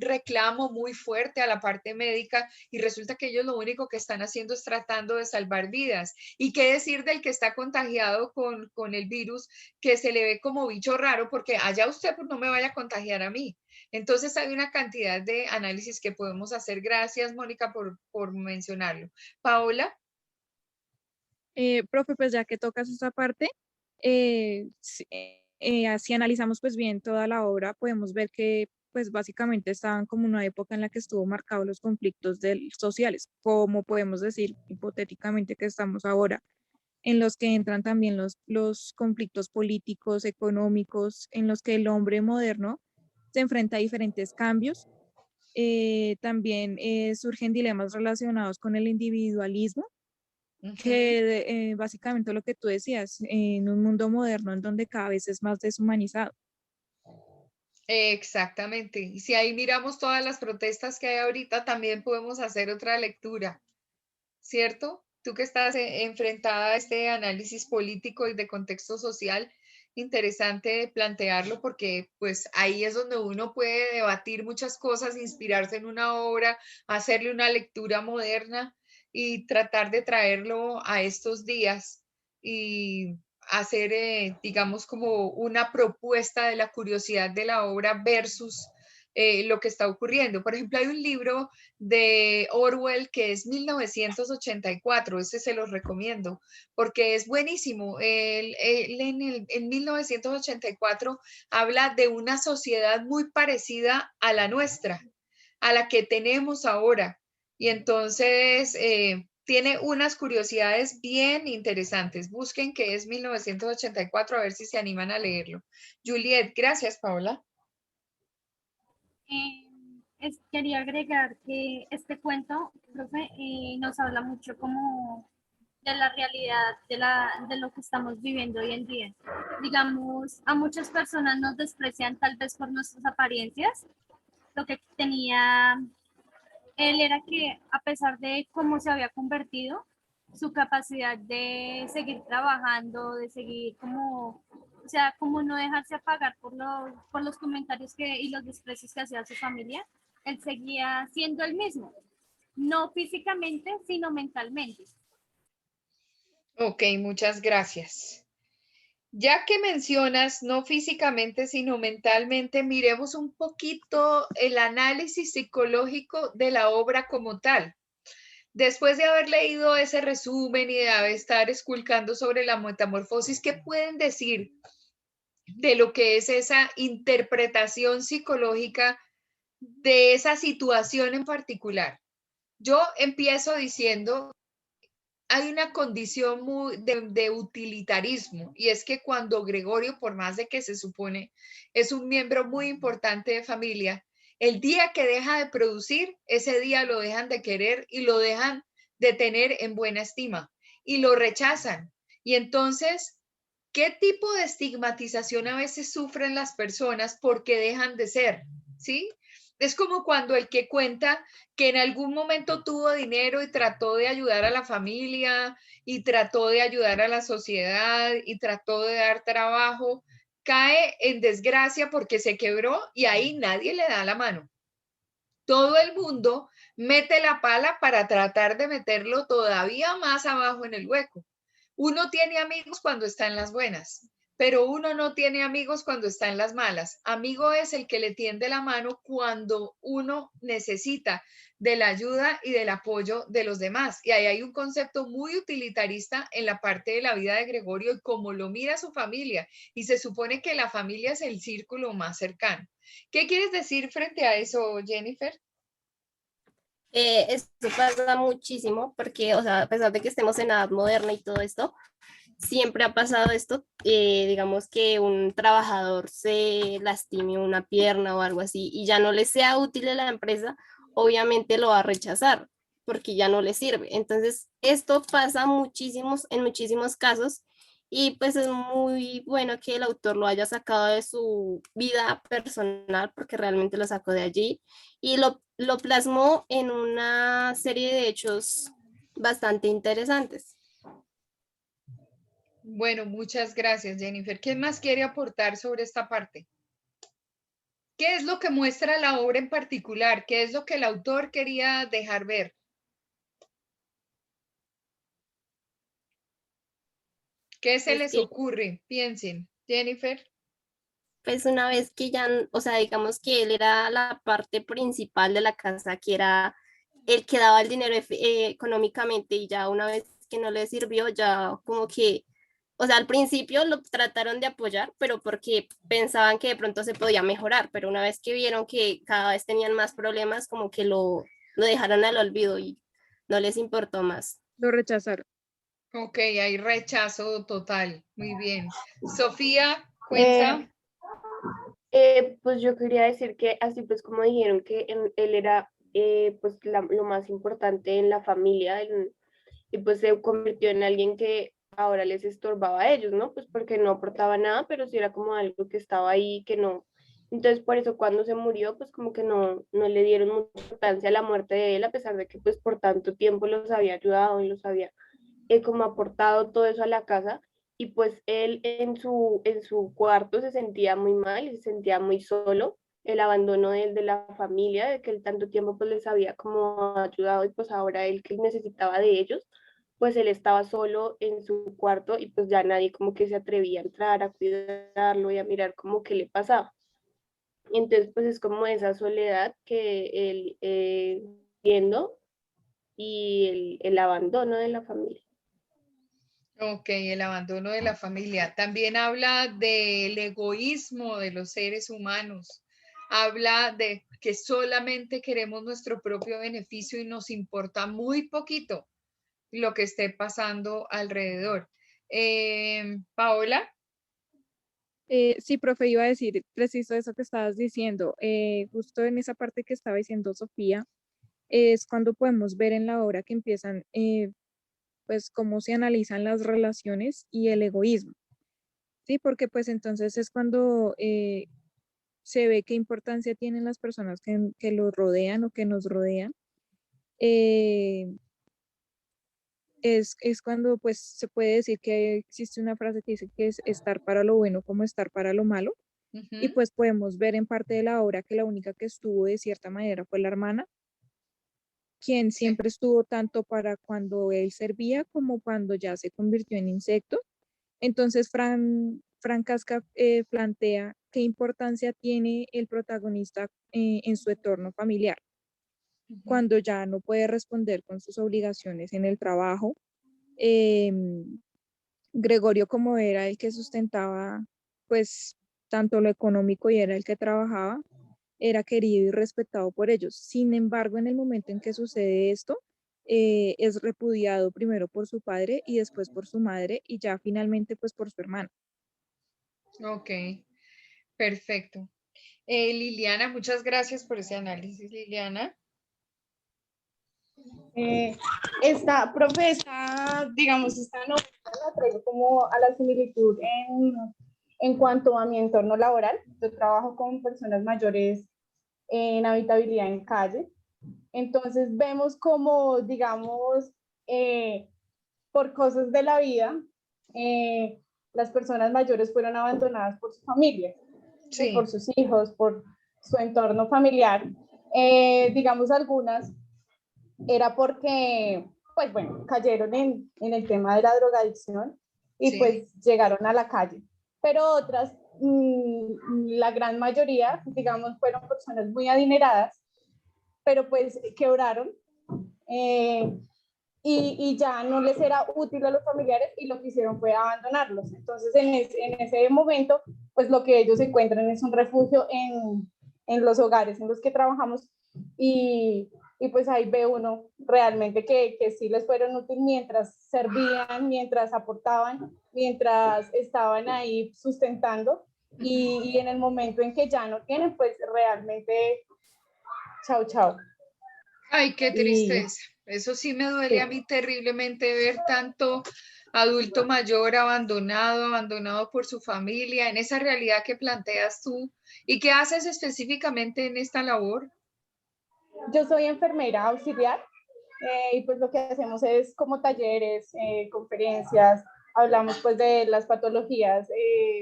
[SPEAKER 2] reclamo muy fuerte a la parte médica y resulta que ellos lo único que están haciendo es tratando de salvar vidas. ¿Y qué decir del que está contagiado con el virus, que se le ve como bicho raro porque allá usted pues no me vaya a contagiar a mí? Entonces hay una cantidad de análisis que podemos hacer. Gracias, Mónica, por mencionarlo. Paola.
[SPEAKER 7] Profe, pues ya que tocas esa parte, si analizamos pues bien toda la obra, podemos ver que pues básicamente estaban como una época en la que estuvo marcados los conflictos sociales, como podemos decir hipotéticamente que estamos ahora, en los que entran también los conflictos políticos, económicos, en los que el hombre moderno se enfrenta a diferentes cambios. También surgen dilemas relacionados con el individualismo, que básicamente lo que tú decías, en un mundo moderno en donde cada vez es más deshumanizado.
[SPEAKER 2] Exactamente. Y si ahí miramos todas las protestas que hay ahorita, también podemos hacer otra lectura, ¿cierto? Tú que estás enfrentada a este análisis político y de contexto social, interesante plantearlo porque pues ahí es donde uno puede debatir muchas cosas, inspirarse en una obra, hacerle una lectura moderna y tratar de traerlo a estos días y hacer, digamos, como una propuesta de la curiosidad de la obra versus lo que está ocurriendo. Por ejemplo, hay un libro de Orwell que es 1984, ese se los recomiendo, porque es buenísimo. Él en 1984 habla de una sociedad muy parecida a la nuestra, a la que tenemos ahora. Y entonces tiene unas curiosidades bien interesantes. Busquen que es 1984, a ver si se animan a leerlo. Juliet, gracias, Paola.
[SPEAKER 14] Quería agregar que este cuento, profe, nos habla mucho como de la realidad de lo que estamos viviendo hoy en día. Digamos, a muchas personas nos desprecian tal vez por nuestras apariencias. Lo que tenía él era que a pesar de cómo se había convertido, su capacidad de seguir trabajando, de seguir como, o sea, como no dejarse apagar por los comentarios y los desprecios que hacía su familia, él seguía siendo el mismo, no físicamente, sino mentalmente.
[SPEAKER 2] Ok, muchas gracias. Ya que mencionas no físicamente, sino mentalmente, miremos un poquito el análisis psicológico de la obra como tal. Después de haber leído ese resumen y de estar esculcando sobre la metamorfosis, ¿qué pueden decir de lo que es esa interpretación psicológica de esa situación en particular? Yo empiezo diciendo, hay una condición de utilitarismo, y es que cuando Gregorio, por más de que se supone es un miembro muy importante de familia, el día que deja de producir, ese día lo dejan de querer y lo dejan de tener en buena estima y lo rechazan. Y entonces, ¿qué tipo de estigmatización a veces sufren las personas porque dejan de ser? ¿Sí? Es como cuando el que cuenta que en algún momento tuvo dinero y trató de ayudar a la familia y trató de ayudar a la sociedad y trató de dar trabajo, cae en desgracia porque se quebró y ahí nadie le da la mano. Todo el mundo mete la pala para tratar de meterlo todavía más abajo en el hueco. Uno tiene amigos cuando está en las buenas, pero uno no tiene amigos cuando está en las malas. Amigo es el que le tiende la mano cuando uno necesita de la ayuda y del apoyo de los demás. Y ahí hay un concepto muy utilitarista en la parte de la vida de Gregorio y cómo lo mira su familia. Y se supone que la familia es el círculo más cercano. ¿Qué quieres decir frente a eso, Jennifer?
[SPEAKER 5] Esto pasa muchísimo porque, o sea, a pesar de que estemos en edad moderna y todo esto, siempre ha pasado esto, digamos que un trabajador se lastime una pierna o algo así y ya no le sea útil a la empresa, obviamente lo va a rechazar porque ya no le sirve. Entonces, esto pasa en muchísimos casos y pues es muy bueno que el autor lo haya sacado de su vida personal porque realmente lo sacó de allí y lo plasmó en una serie de hechos bastante interesantes.
[SPEAKER 2] Bueno, muchas gracias, Jennifer. ¿Quién más quiere aportar sobre esta parte? ¿Qué es lo que muestra la obra en particular? ¿Qué es lo que el autor quería dejar ver? ¿Qué se
[SPEAKER 5] Es
[SPEAKER 2] les
[SPEAKER 5] que,
[SPEAKER 2] ocurre? Piensen. Jennifer.
[SPEAKER 5] pues una vez que ya, o sea, digamos que él era la parte principal de la casa, que era el que daba el dinero económicamente y ya una vez que no le sirvió, ya como que, o sea, al principio lo trataron de apoyar, pero porque pensaban que de pronto se podía mejorar, pero una vez que vieron que cada vez tenían más problemas, como que lo dejaron al olvido y no les importó más.
[SPEAKER 7] Lo rechazaron.
[SPEAKER 2] Ok, hay rechazo total. Muy bien. Sofía,
[SPEAKER 15] Eh,
[SPEAKER 2] cuenta.
[SPEAKER 15] Pues yo quería decir que así pues como dijeron que él era pues lo más importante en la familia y pues se convirtió en alguien que ahora les estorbaba a ellos, ¿no? Pues porque no aportaba nada, pero sí era como algo que estaba ahí, que no. Entonces por eso cuando se murió pues como que no le dieron mucha importancia a la muerte de él, a pesar de que pues por tanto tiempo los había ayudado y los había como aportado todo eso a la casa y pues él en su cuarto se sentía muy mal y se sentía muy solo, el abandono de la familia, de que él tanto tiempo pues les había como ayudado y pues ahora él que necesitaba de ellos, pues él estaba solo en su cuarto y pues ya nadie como que se atrevía a entrar a cuidarlo y a mirar como qué le pasaba. Entonces pues es como esa soledad que él viendo y el abandono de la familia.
[SPEAKER 2] Ok, el abandono de la familia. También habla del egoísmo de los seres humanos. Habla de que solamente queremos nuestro propio beneficio y nos importa muy poquito lo que esté pasando alrededor. Paola.
[SPEAKER 7] Sí, profe, iba a decir preciso eso que estabas diciendo. Justo en esa parte que estaba diciendo Sofía, es cuando podemos ver en la obra que empiezan, pues, cómo se analizan las relaciones y el egoísmo. Sí, porque pues entonces es cuando se ve qué importancia tienen las personas que los rodean o que nos rodean. Eh, es cuando pues se puede decir que existe una frase que dice que es estar para lo bueno como estar para lo malo. Y
[SPEAKER 2] Ujú.
[SPEAKER 7] pues podemos ver en parte de la obra que la única que estuvo de cierta manera fue la hermana, quien
[SPEAKER 2] Sí.
[SPEAKER 7] siempre estuvo tanto para cuando él servía como cuando ya se convirtió en insecto. Entonces Frank Casca plantea qué importancia tiene el protagonista en su entorno familiar,
[SPEAKER 2] Ujú.
[SPEAKER 7] cuando ya no puede responder con sus obligaciones en el trabajo. em, Gregorio, como era el que sustentaba pues tanto lo económico y era el que trabajaba, era querido y respetado por ellos. Sin embargo, en el momento en que sucede esto, es repudiado primero por su padre y después por su madre y ya finalmente pues por su hermano.
[SPEAKER 2] Ok, perfecto. Liliana, muchas gracias por ese análisis, Liliana.
[SPEAKER 9] Profe, digamos, esta novela la traigo como a la similitud en cuanto a mi entorno laboral. Yo trabajo con personas mayores en habitabilidad en calle. Entonces vemos como, digamos, por cosas de la vida, las personas mayores fueron abandonadas por su familia,
[SPEAKER 2] Sí.
[SPEAKER 9] por sus hijos, por su entorno familiar. Digamos, algunas era porque, pues bueno, cayeron en el tema de la drogadicción y
[SPEAKER 2] Sí.
[SPEAKER 9] pues llegaron a la calle. Pero otras, la gran mayoría, digamos, fueron personas muy adineradas, pero pues quebraron y ya no les era útil a los familiares y lo que hicieron fue abandonarlos. Entonces, en ese momento, pues lo que ellos encuentran es un refugio en los hogares en los que trabajamos y pues ahí ve uno realmente que sí les fueron útiles mientras servían, mientras aportaban, mientras estaban ahí sustentando y en el momento en que ya no tienen, pues realmente, chao, chao.
[SPEAKER 2] Ay, qué tristeza. Eso sí me duele a mí terriblemente ver tanto adulto mayor abandonado por su familia, en esa realidad que planteas tú. ¿Y qué haces específicamente en esta labor?
[SPEAKER 9] Yo soy enfermera auxiliar y pues lo que hacemos es como talleres, conferencias, hablamos pues de las patologías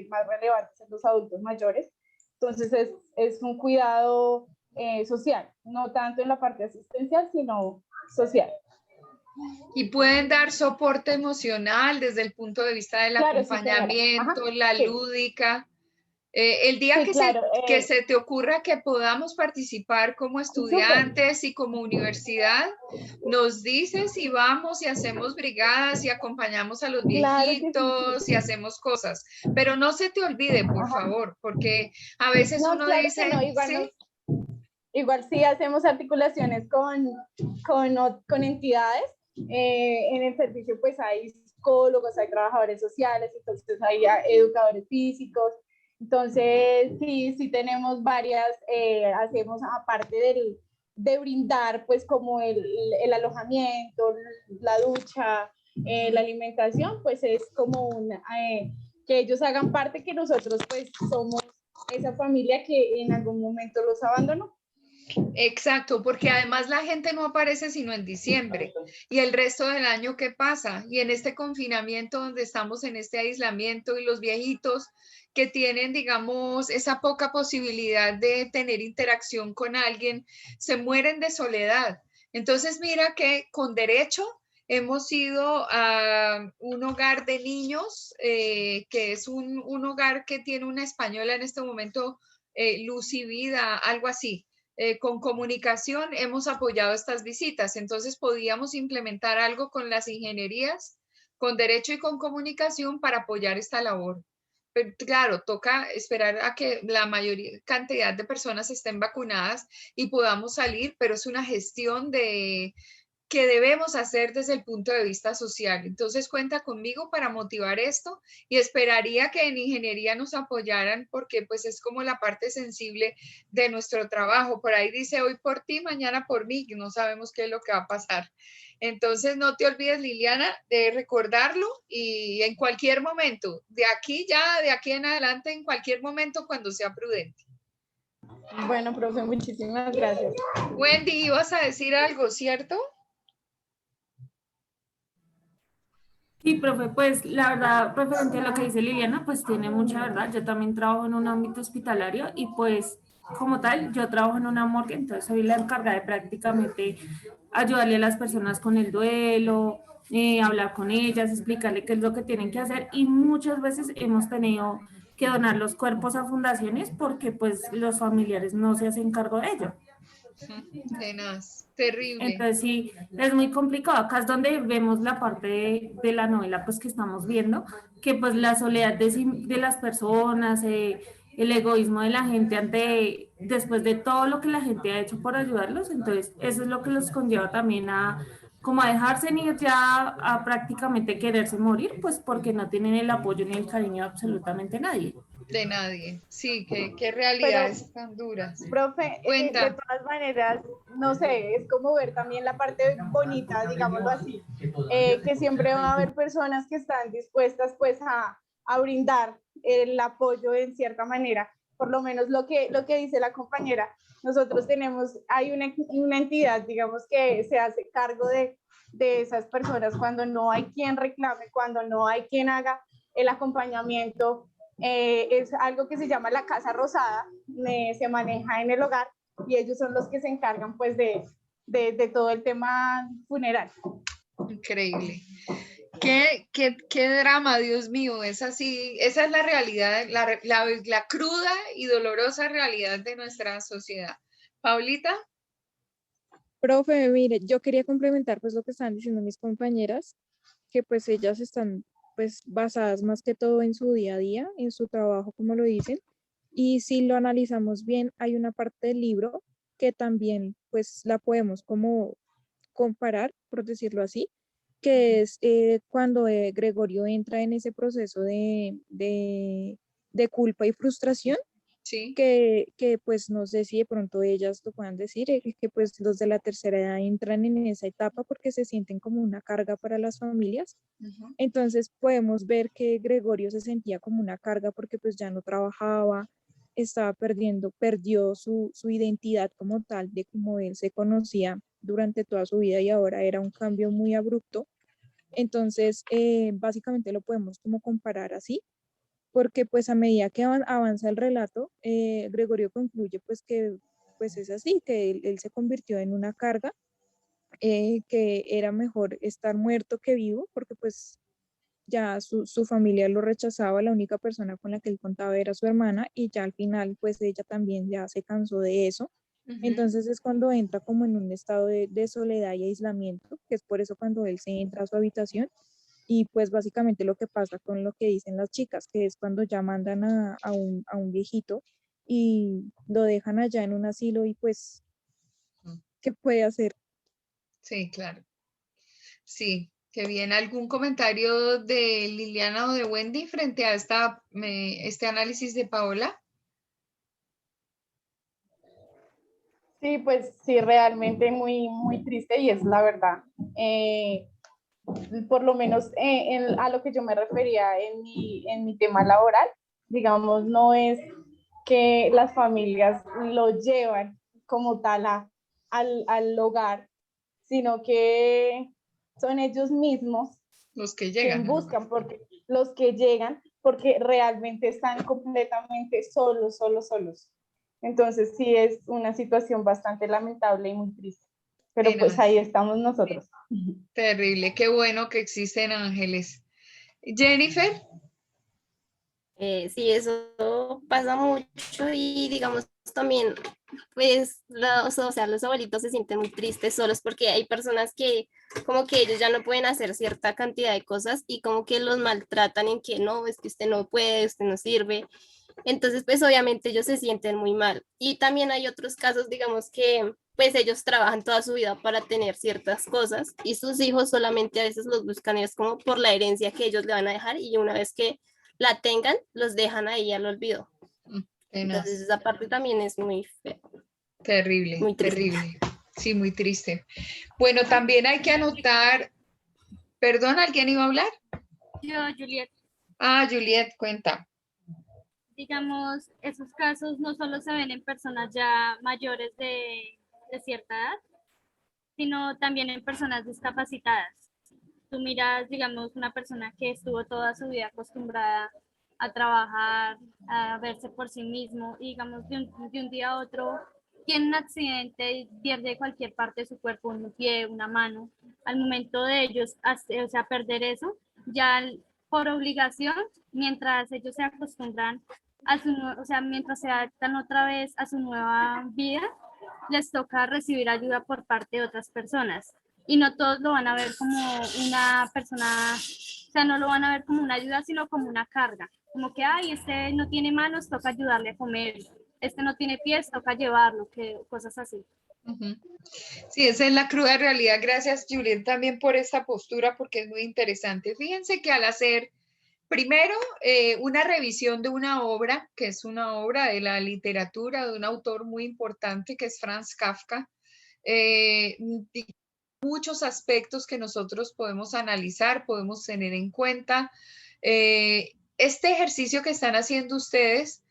[SPEAKER 9] más relevantes en los adultos mayores. Entonces es un cuidado social, no tanto en la parte asistencial, sino social.
[SPEAKER 2] Y pueden dar soporte emocional desde el punto de vista del
[SPEAKER 9] Claro, sí,
[SPEAKER 2] acompañamiento,
[SPEAKER 9] señora.
[SPEAKER 2] la
[SPEAKER 9] Sí.
[SPEAKER 2] lúdica. El día
[SPEAKER 9] Sí, claro,
[SPEAKER 2] que se te ocurra que podamos participar como estudiantes y como universidad, nos dices y vamos y hacemos brigadas y acompañamos a los
[SPEAKER 9] Claro que sí,
[SPEAKER 2] viejitos y hacemos cosas. Pero no se te olvide, por favor, porque a veces
[SPEAKER 9] No,
[SPEAKER 2] uno
[SPEAKER 9] claro
[SPEAKER 2] dice,
[SPEAKER 9] que no, igual,
[SPEAKER 2] ¿sí?
[SPEAKER 9] igual sí hacemos articulaciones con entidades. En el servicio pues hay psicólogos, hay trabajadores sociales, entonces hay educadores físicos. Entonces sí tenemos varias, hacemos aparte de brindar pues como el alojamiento, la ducha, la alimentación, pues es como que ellos hagan parte, que nosotros pues somos esa familia que en algún momento los abandonó.
[SPEAKER 2] Exacto, porque además la gente no aparece sino en diciembre y el resto del año, ¿qué pasa? Y en este confinamiento donde estamos en este aislamiento y los viejitos que tienen, digamos, esa poca posibilidad de tener interacción con alguien, se mueren de soledad. Entonces, mira que con derecho hemos ido a un hogar de niños, que es un hogar que tiene una española en este momento, Luz y Vida, algo así. Con comunicación hemos apoyado estas visitas, entonces podíamos implementar algo con las ingenierías, con derecho y con comunicación para apoyar esta labor. Pero claro, toca esperar a que la mayor cantidad de personas estén vacunadas y podamos salir, pero es una gestión que debemos hacer desde el punto de vista social. Entonces cuenta conmigo para motivar esto y esperaría que en ingeniería nos apoyaran porque pues es como la parte sensible de nuestro trabajo. Por ahí dice hoy por ti, mañana por mí, que no sabemos qué es lo que va a pasar. Entonces no te olvides, Liliana, de recordarlo y en cualquier momento, de aquí en adelante, en cualquier momento cuando sea prudente.
[SPEAKER 9] Bueno, profe, muchísimas gracias.
[SPEAKER 2] Wendy, ibas a decir algo, ¿cierto?
[SPEAKER 11] Sí, profe, pues la verdad, referente a lo que dice Liliana, pues tiene mucha verdad. Yo también trabajo en un ámbito hospitalario y pues como tal, yo trabajo en una morgue, entonces soy la encargada de prácticamente ayudarle a las personas con el duelo, hablar con ellas, explicarle qué es lo que tienen que hacer y muchas veces hemos tenido que donar los cuerpos a fundaciones porque pues los familiares no se hacen cargo de ello.
[SPEAKER 2] Tenaz, terrible.
[SPEAKER 11] Entonces sí, es muy complicado. Acá es donde vemos la parte de la novela pues que estamos viendo, que pues la soledad de las personas, el egoísmo de la gente después de todo lo que la gente ha hecho por ayudarlos, entonces eso es lo que los conlleva también a como a dejarse ir ya a prácticamente quererse morir, pues porque no tienen el apoyo ni el cariño de absolutamente nadie.
[SPEAKER 2] De nadie, sí, qué realidades tan duras.
[SPEAKER 9] Profe,
[SPEAKER 2] Cuenta.
[SPEAKER 9] de todas maneras, no sé, es como ver también la parte bonita, digámoslo así, que siempre va a haber personas que están dispuestas pues a brindar el apoyo en cierta manera, por lo menos lo que dice la compañera. Nosotros hay una entidad, digamos, que se hace cargo de esas personas cuando no hay quien reclame, cuando no hay quien haga el acompañamiento. Es algo que se llama la Casa Rosada, se maneja en el hogar y ellos son los que se encargan pues de todo el tema funeral.
[SPEAKER 2] Increíble. Qué drama, Dios mío, es así, esa es la realidad, la cruda y dolorosa realidad de nuestra sociedad. Paulita.
[SPEAKER 7] Profe, mire, yo quería complementar pues lo que están diciendo mis compañeras, que pues ellas están pues basadas más que todo en su día a día, en su trabajo, como lo dicen, y si lo analizamos bien, hay una parte del libro que también pues la podemos como comparar, por decirlo así, que es cuando Gregorio entra en ese proceso de culpa y frustración,
[SPEAKER 2] sí.
[SPEAKER 7] que pues no sé si de pronto ellas lo puedan decir, que pues los de la tercera edad entran en esa etapa porque se sienten como una carga para las familias. Entonces podemos ver que Gregorio se sentía como una carga porque pues ya no trabajaba, perdió su identidad como tal, de cómo él se conocía durante toda su vida y ahora era un cambio muy abrupto. Entonces, básicamente lo podemos como comparar así, porque pues a medida que avanza el relato, Gregorio concluye pues que pues es así, que él se convirtió en una carga, que era mejor estar muerto que vivo, porque pues ya su familia lo rechazaba, la única persona con la que él contaba era su hermana, y ya al final pues ella también ya se cansó de eso. Entonces es cuando entra como en un estado de soledad y aislamiento, que es por eso cuando él se entra a su habitación, y pues básicamente lo que pasa con lo que dicen las chicas, que es cuando ya mandan a un viejito y lo dejan allá en un asilo y pues, ¿qué puede hacer?
[SPEAKER 2] Sí, claro. Sí, qué bien. ¿Algún comentario de Liliana o de Wendy frente a este análisis de Paola?
[SPEAKER 9] Sí, pues sí, realmente muy, muy triste y es la verdad. Por lo menos a lo que yo me refería en mi tema laboral, digamos, no es que las familias lo llevan como tal al hogar, sino que son ellos mismos
[SPEAKER 2] los que
[SPEAKER 9] quien
[SPEAKER 2] llegan
[SPEAKER 9] buscan, porque los que llegan, porque realmente están completamente solos, solos, solos. Entonces sí es una situación bastante lamentable y muy triste, pero pues ahí estamos nosotros.
[SPEAKER 2] Terrible, qué bueno que existen ángeles. Jennifer.
[SPEAKER 5] Sí, eso pasa mucho y digamos también, pues, o sea, los abuelitos se sienten muy tristes solos porque hay personas que como que ellos ya no pueden hacer cierta cantidad de cosas y como que los maltratan en que no, es que usted no puede, usted no sirve. Entonces, pues obviamente ellos se sienten muy mal. Y también hay otros casos, digamos que pues ellos trabajan toda su vida para tener ciertas cosas y sus hijos solamente a veces los buscan es como por la herencia que ellos le van a dejar y una vez que la tengan, los dejan ahí al olvido. Entonces esa parte también es muy fea.
[SPEAKER 2] Terrible,
[SPEAKER 5] Muy triste.
[SPEAKER 2] terrible. Sí, muy triste. Bueno, también hay que anotar, perdón, ¿alguien iba a hablar?
[SPEAKER 14] Yo, Juliet.
[SPEAKER 2] Ah, Juliet, cuenta.
[SPEAKER 14] Digamos, esos casos no solo se ven en personas ya mayores de cierta edad, sino también en personas discapacitadas. Tú miras, digamos, una persona que estuvo toda su vida acostumbrada a trabajar, a verse por sí mismo, y digamos, de un día a otro tiene un accidente y pierde cualquier parte de su cuerpo, un pie, una mano. Al momento de ellos, o sea, perder eso, ya por obligación, mientras ellos se acostumbran a o sea, mientras se adaptan otra vez a su nueva vida, les toca recibir ayuda por parte de otras personas. Y no todos lo van a ver como una persona, o sea, no lo van a ver como una ayuda, sino como una carga. Como que, ay, este no tiene manos, toca ayudarle a comer. Este no tiene pies, toca llevarlo, cosas así.
[SPEAKER 2] Sí, esa es la cruda realidad. Gracias, Juliet, también por esta postura, porque es muy interesante. Fíjense que al hacer, primero, una revisión de una obra, que es una obra de la literatura de un autor muy importante, que es Franz Kafka, muchos aspectos que nosotros podemos analizar, podemos tener en cuenta. Este ejercicio que están haciendo ustedes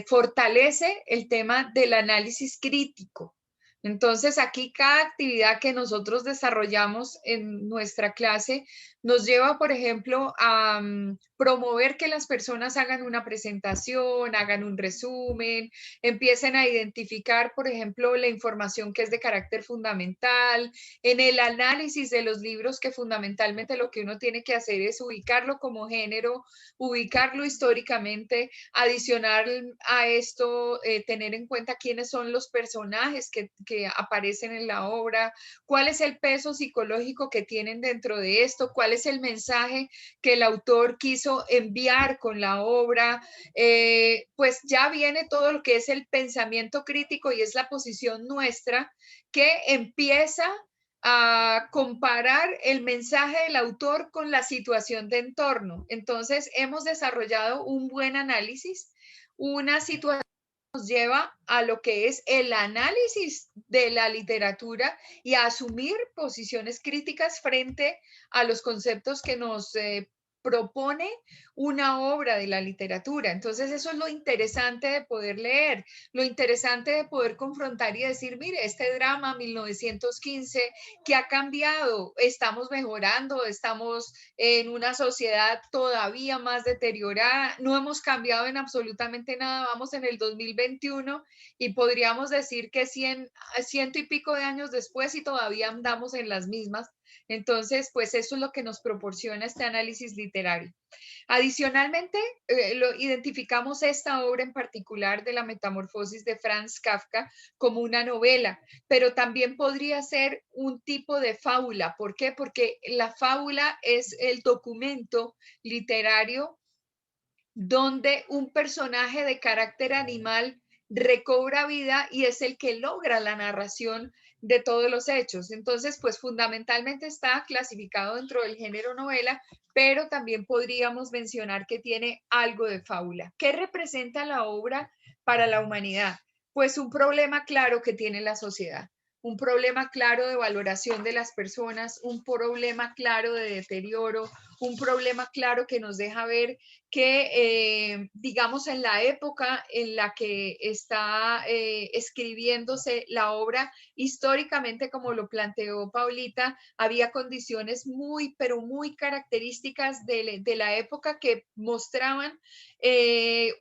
[SPEAKER 2] fortalece el tema del análisis crítico. Entonces, aquí cada actividad que nosotros desarrollamos en nuestra clase nos lleva, por ejemplo, a promover que las personas hagan una presentación, hagan un resumen, empiecen a identificar, por ejemplo, la información que es de carácter fundamental, en el análisis de los libros, que fundamentalmente lo que uno tiene que hacer es ubicarlo como género, ubicarlo históricamente, adicionar a esto, tener en cuenta quiénes son los personajes que aparecen en la obra, cuál es el peso psicológico que tienen dentro de esto, cuál es el mensaje que el autor quiso enviar con la obra, pues ya viene todo lo que es el pensamiento crítico y es la posición nuestra que empieza a comparar el mensaje del autor con la situación de entorno. Entonces, hemos desarrollado un buen análisis, una situación nos lleva a lo que es el análisis de la literatura y a asumir posiciones críticas frente a los conceptos que nos propone una obra de la literatura. Entonces eso es lo interesante de poder leer, lo interesante de poder confrontar y decir, mire, este drama 1915 que ha cambiado, estamos mejorando, estamos en una sociedad todavía más deteriorada, no hemos cambiado en absolutamente nada, vamos en el 2021 y podríamos decir que ciento y pico de años después y todavía andamos en las mismas. Entonces, pues eso es lo que nos proporciona este análisis literario. Adicionalmente, identificamos esta obra en particular de la Metamorfosis de Franz Kafka como una novela, pero también podría ser un tipo de fábula. ¿Por qué? Porque la fábula es el documento literario donde un personaje de carácter animal recobra vida y es el que logra la narración de todos los hechos. Entonces, pues fundamentalmente está clasificado dentro del género novela, pero también podríamos mencionar que tiene algo de fábula. ¿Qué representa la obra para la humanidad? Pues un problema claro que tiene la sociedad, un problema claro de valoración de las personas, un problema claro de deterioro, un problema claro que nos deja ver que, digamos, en la época en la que está escribiéndose la obra, históricamente, como lo planteó Paulita, había condiciones muy, pero muy características de la época que mostraban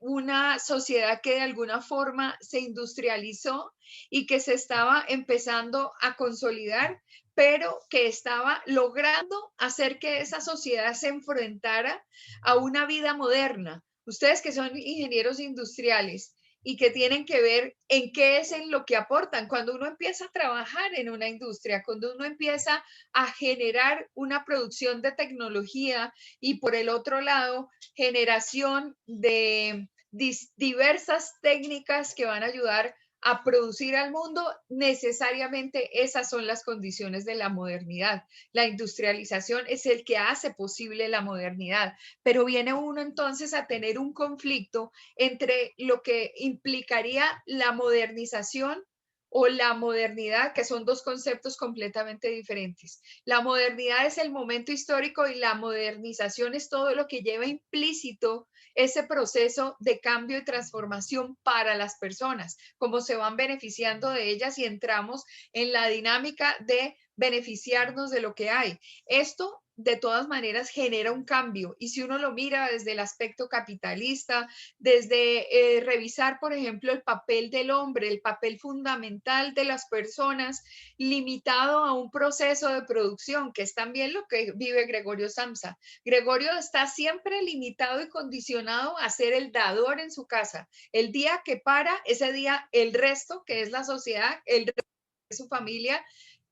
[SPEAKER 2] una sociedad que de alguna forma se industrializó y que se estaba empezando a consolidar, pero que estaba logrando hacer que esa sociedad se enfrentara a una vida moderna. Ustedes que son ingenieros industriales y que tienen que ver en qué es en lo que aportan. Cuando uno empieza a trabajar en una industria, cuando uno empieza a generar una producción de tecnología y por el otro lado, generación de diversas técnicas que van a ayudar a producir al mundo, necesariamente esas son las condiciones de la modernidad. La industrialización es el que hace posible la modernidad, pero viene uno entonces a tener un conflicto entre lo que implicaría la modernización o la modernidad, que son dos conceptos completamente diferentes. La modernidad es el momento histórico y la modernización es todo lo que lleva implícito ese proceso de cambio y transformación para las personas, cómo se van beneficiando de ellas y entramos en la dinámica de beneficiarnos de lo que hay. Esto de todas maneras genera un cambio y si uno lo mira desde el aspecto capitalista, desde revisar, por ejemplo, el papel del hombre, el papel fundamental de las personas, limitado a un proceso de producción, que es también lo que vive Gregorio Samsa. Gregorio está siempre limitado y condicionado a ser el dador en su casa. El día que para, ese día el resto, que es la sociedad, el resto de su familia,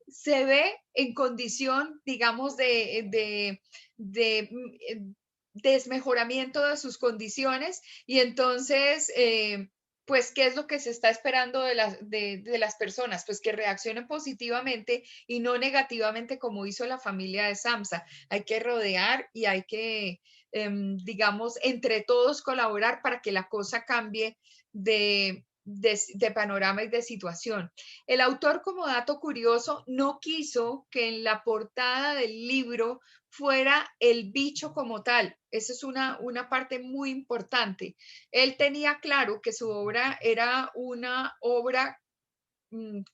[SPEAKER 2] se ve en condición, digamos, de desmejoramiento de sus condiciones y entonces, pues, ¿qué es lo que se está esperando de las personas? Pues que reaccionen positivamente y no negativamente como hizo la familia de Samsa. Hay que rodear y hay que, digamos, entre todos colaborar para que la cosa cambie de panorama y de situación. El autor, como dato curioso, no quiso que en la portada del libro fuera el bicho como tal. Esa es una parte muy importante. Él tenía claro que su obra era una obra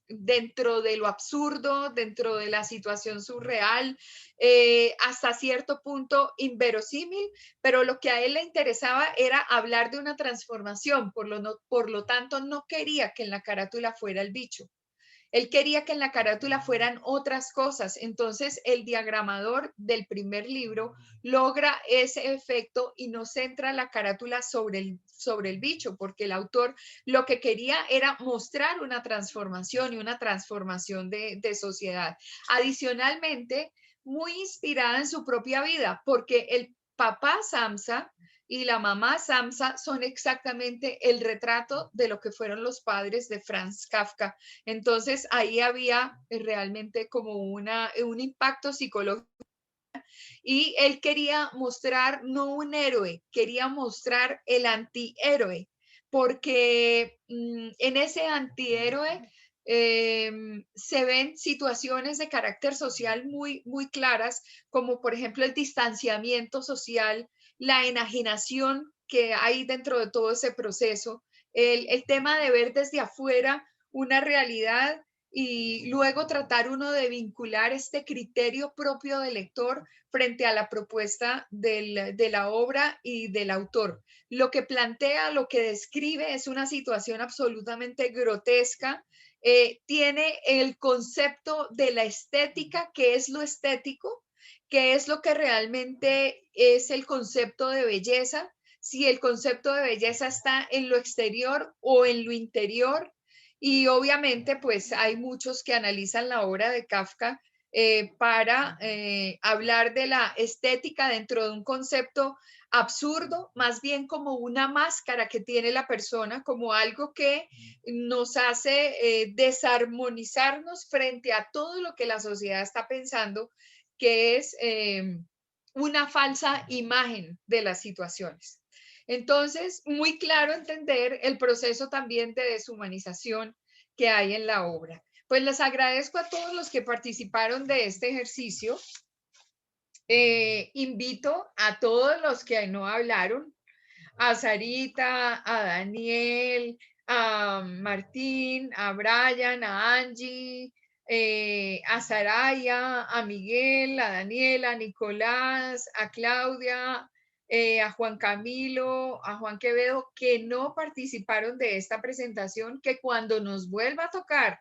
[SPEAKER 2] dentro de lo absurdo, dentro de la situación surreal, hasta cierto punto inverosímil, pero lo que a él le interesaba era hablar de una transformación, por lo tanto no quería que en la carátula fuera el bicho. Él quería que en la carátula fueran otras cosas. Entonces, el diagramador del primer libro logra ese efecto y no centra la carátula sobre el bicho, porque el autor lo que quería era mostrar una transformación y una transformación de sociedad. Adicionalmente, muy inspirada en su propia vida, porque el papá Samsa y la mamá Samsa son exactamente el retrato de lo que fueron los padres de Franz Kafka. Entonces ahí había realmente como un impacto psicológico y él quería mostrar no un héroe, quería mostrar el antihéroe, porque en ese antihéroe se ven situaciones de carácter social muy, muy claras, como por ejemplo el distanciamiento social, la enajenación que hay dentro de todo ese proceso, el tema de ver desde afuera una realidad y luego tratar uno de vincular este criterio propio del lector frente a la propuesta de la obra y del autor. Lo que plantea, lo que describe es una situación absolutamente grotesca. Tiene el concepto de la estética, que es lo estético, que es lo que realmente es el concepto de belleza, si el concepto de belleza está en lo exterior o en lo interior. Y obviamente, pues hay muchos que analizan la obra de Kafka para hablar de la estética dentro de un concepto absurdo, más bien como una máscara que tiene la persona, como algo que nos hace desarmonizarnos frente a todo lo que la sociedad está pensando, que es una falsa imagen de las situaciones. Entonces, muy claro entender el proceso también de deshumanización que hay en la obra. Pues les agradezco a todos los que participaron de este ejercicio. Invito a todos los que no hablaron, a Sarita, a Daniel, a Martín, a Brian, a Angie, a Saraya, a Miguel, a Daniela, a Nicolás, a Claudia, a Juan Camilo, a Juan Quevedo, que no participaron de esta presentación, que cuando nos vuelva a tocar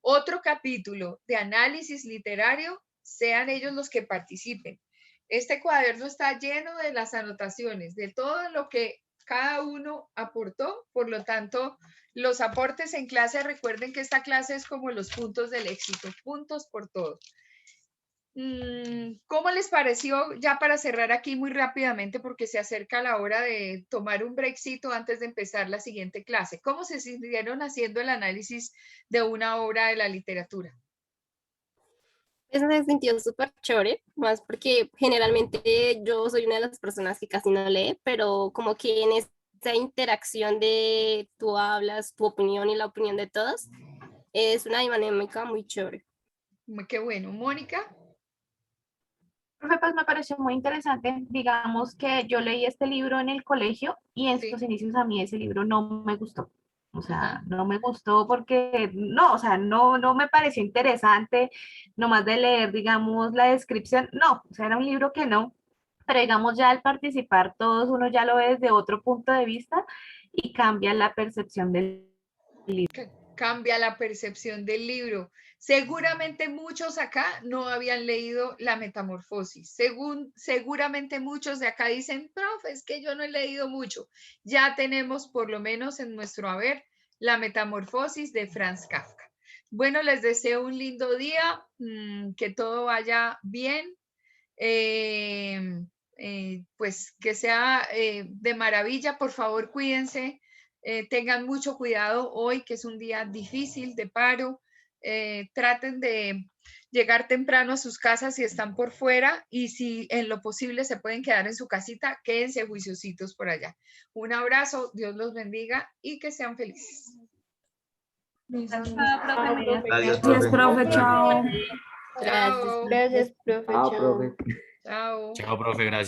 [SPEAKER 2] otro capítulo de análisis literario, sean ellos los que participen. Este cuaderno está lleno de las anotaciones, de todo lo que cada uno aportó, por lo tanto, los aportes en clase, recuerden que esta clase es como los puntos del éxito, puntos por todo. ¿Cómo les pareció? Ya para cerrar aquí muy rápidamente, porque se acerca la hora de tomar un breakcito antes de empezar la siguiente clase. ¿Cómo se sintieron haciendo el análisis de una obra de la literatura?
[SPEAKER 5] Eso se sintió súper chévere, más porque generalmente yo soy una de las personas que casi no lee, pero como que en esa interacción de tú hablas tu opinión y la opinión de todos, es una dinámica muy chévere.
[SPEAKER 2] Qué bueno. Mónica.
[SPEAKER 1] Profe, pues me pareció muy interesante. Digamos que yo leí este libro en el colegio y en sus inicios a mí ese libro no me gustó. O sea, no me gustó porque no, o sea, no me pareció interesante nomás de leer, digamos, la descripción. No, o sea, era un libro que no. Pero digamos, ya al participar todos, uno ya lo ve desde otro punto de vista y cambia la percepción del libro.
[SPEAKER 2] Cambia la percepción del libro. Seguramente muchos acá no habían leído La Metamorfosis. Seguramente muchos de acá dicen, profe, es que yo no he leído mucho. Ya tenemos por lo menos en nuestro haber La Metamorfosis de Franz Kafka. Bueno, les deseo un lindo día, que todo vaya bien, pues que sea de maravilla. Por favor, cuídense. Tengan mucho cuidado hoy, que es un día difícil de paro. Traten de llegar temprano a sus casas si están por fuera y si en lo posible se pueden quedar en su casita, quédense juiciositos por allá. Un abrazo, Dios los bendiga y que sean felices.
[SPEAKER 11] Gracias, profe. Chao.
[SPEAKER 2] Chao.
[SPEAKER 15] Gracias, profe.
[SPEAKER 3] Chao, profe.
[SPEAKER 2] Chao.
[SPEAKER 10] Chao, profe, gracias.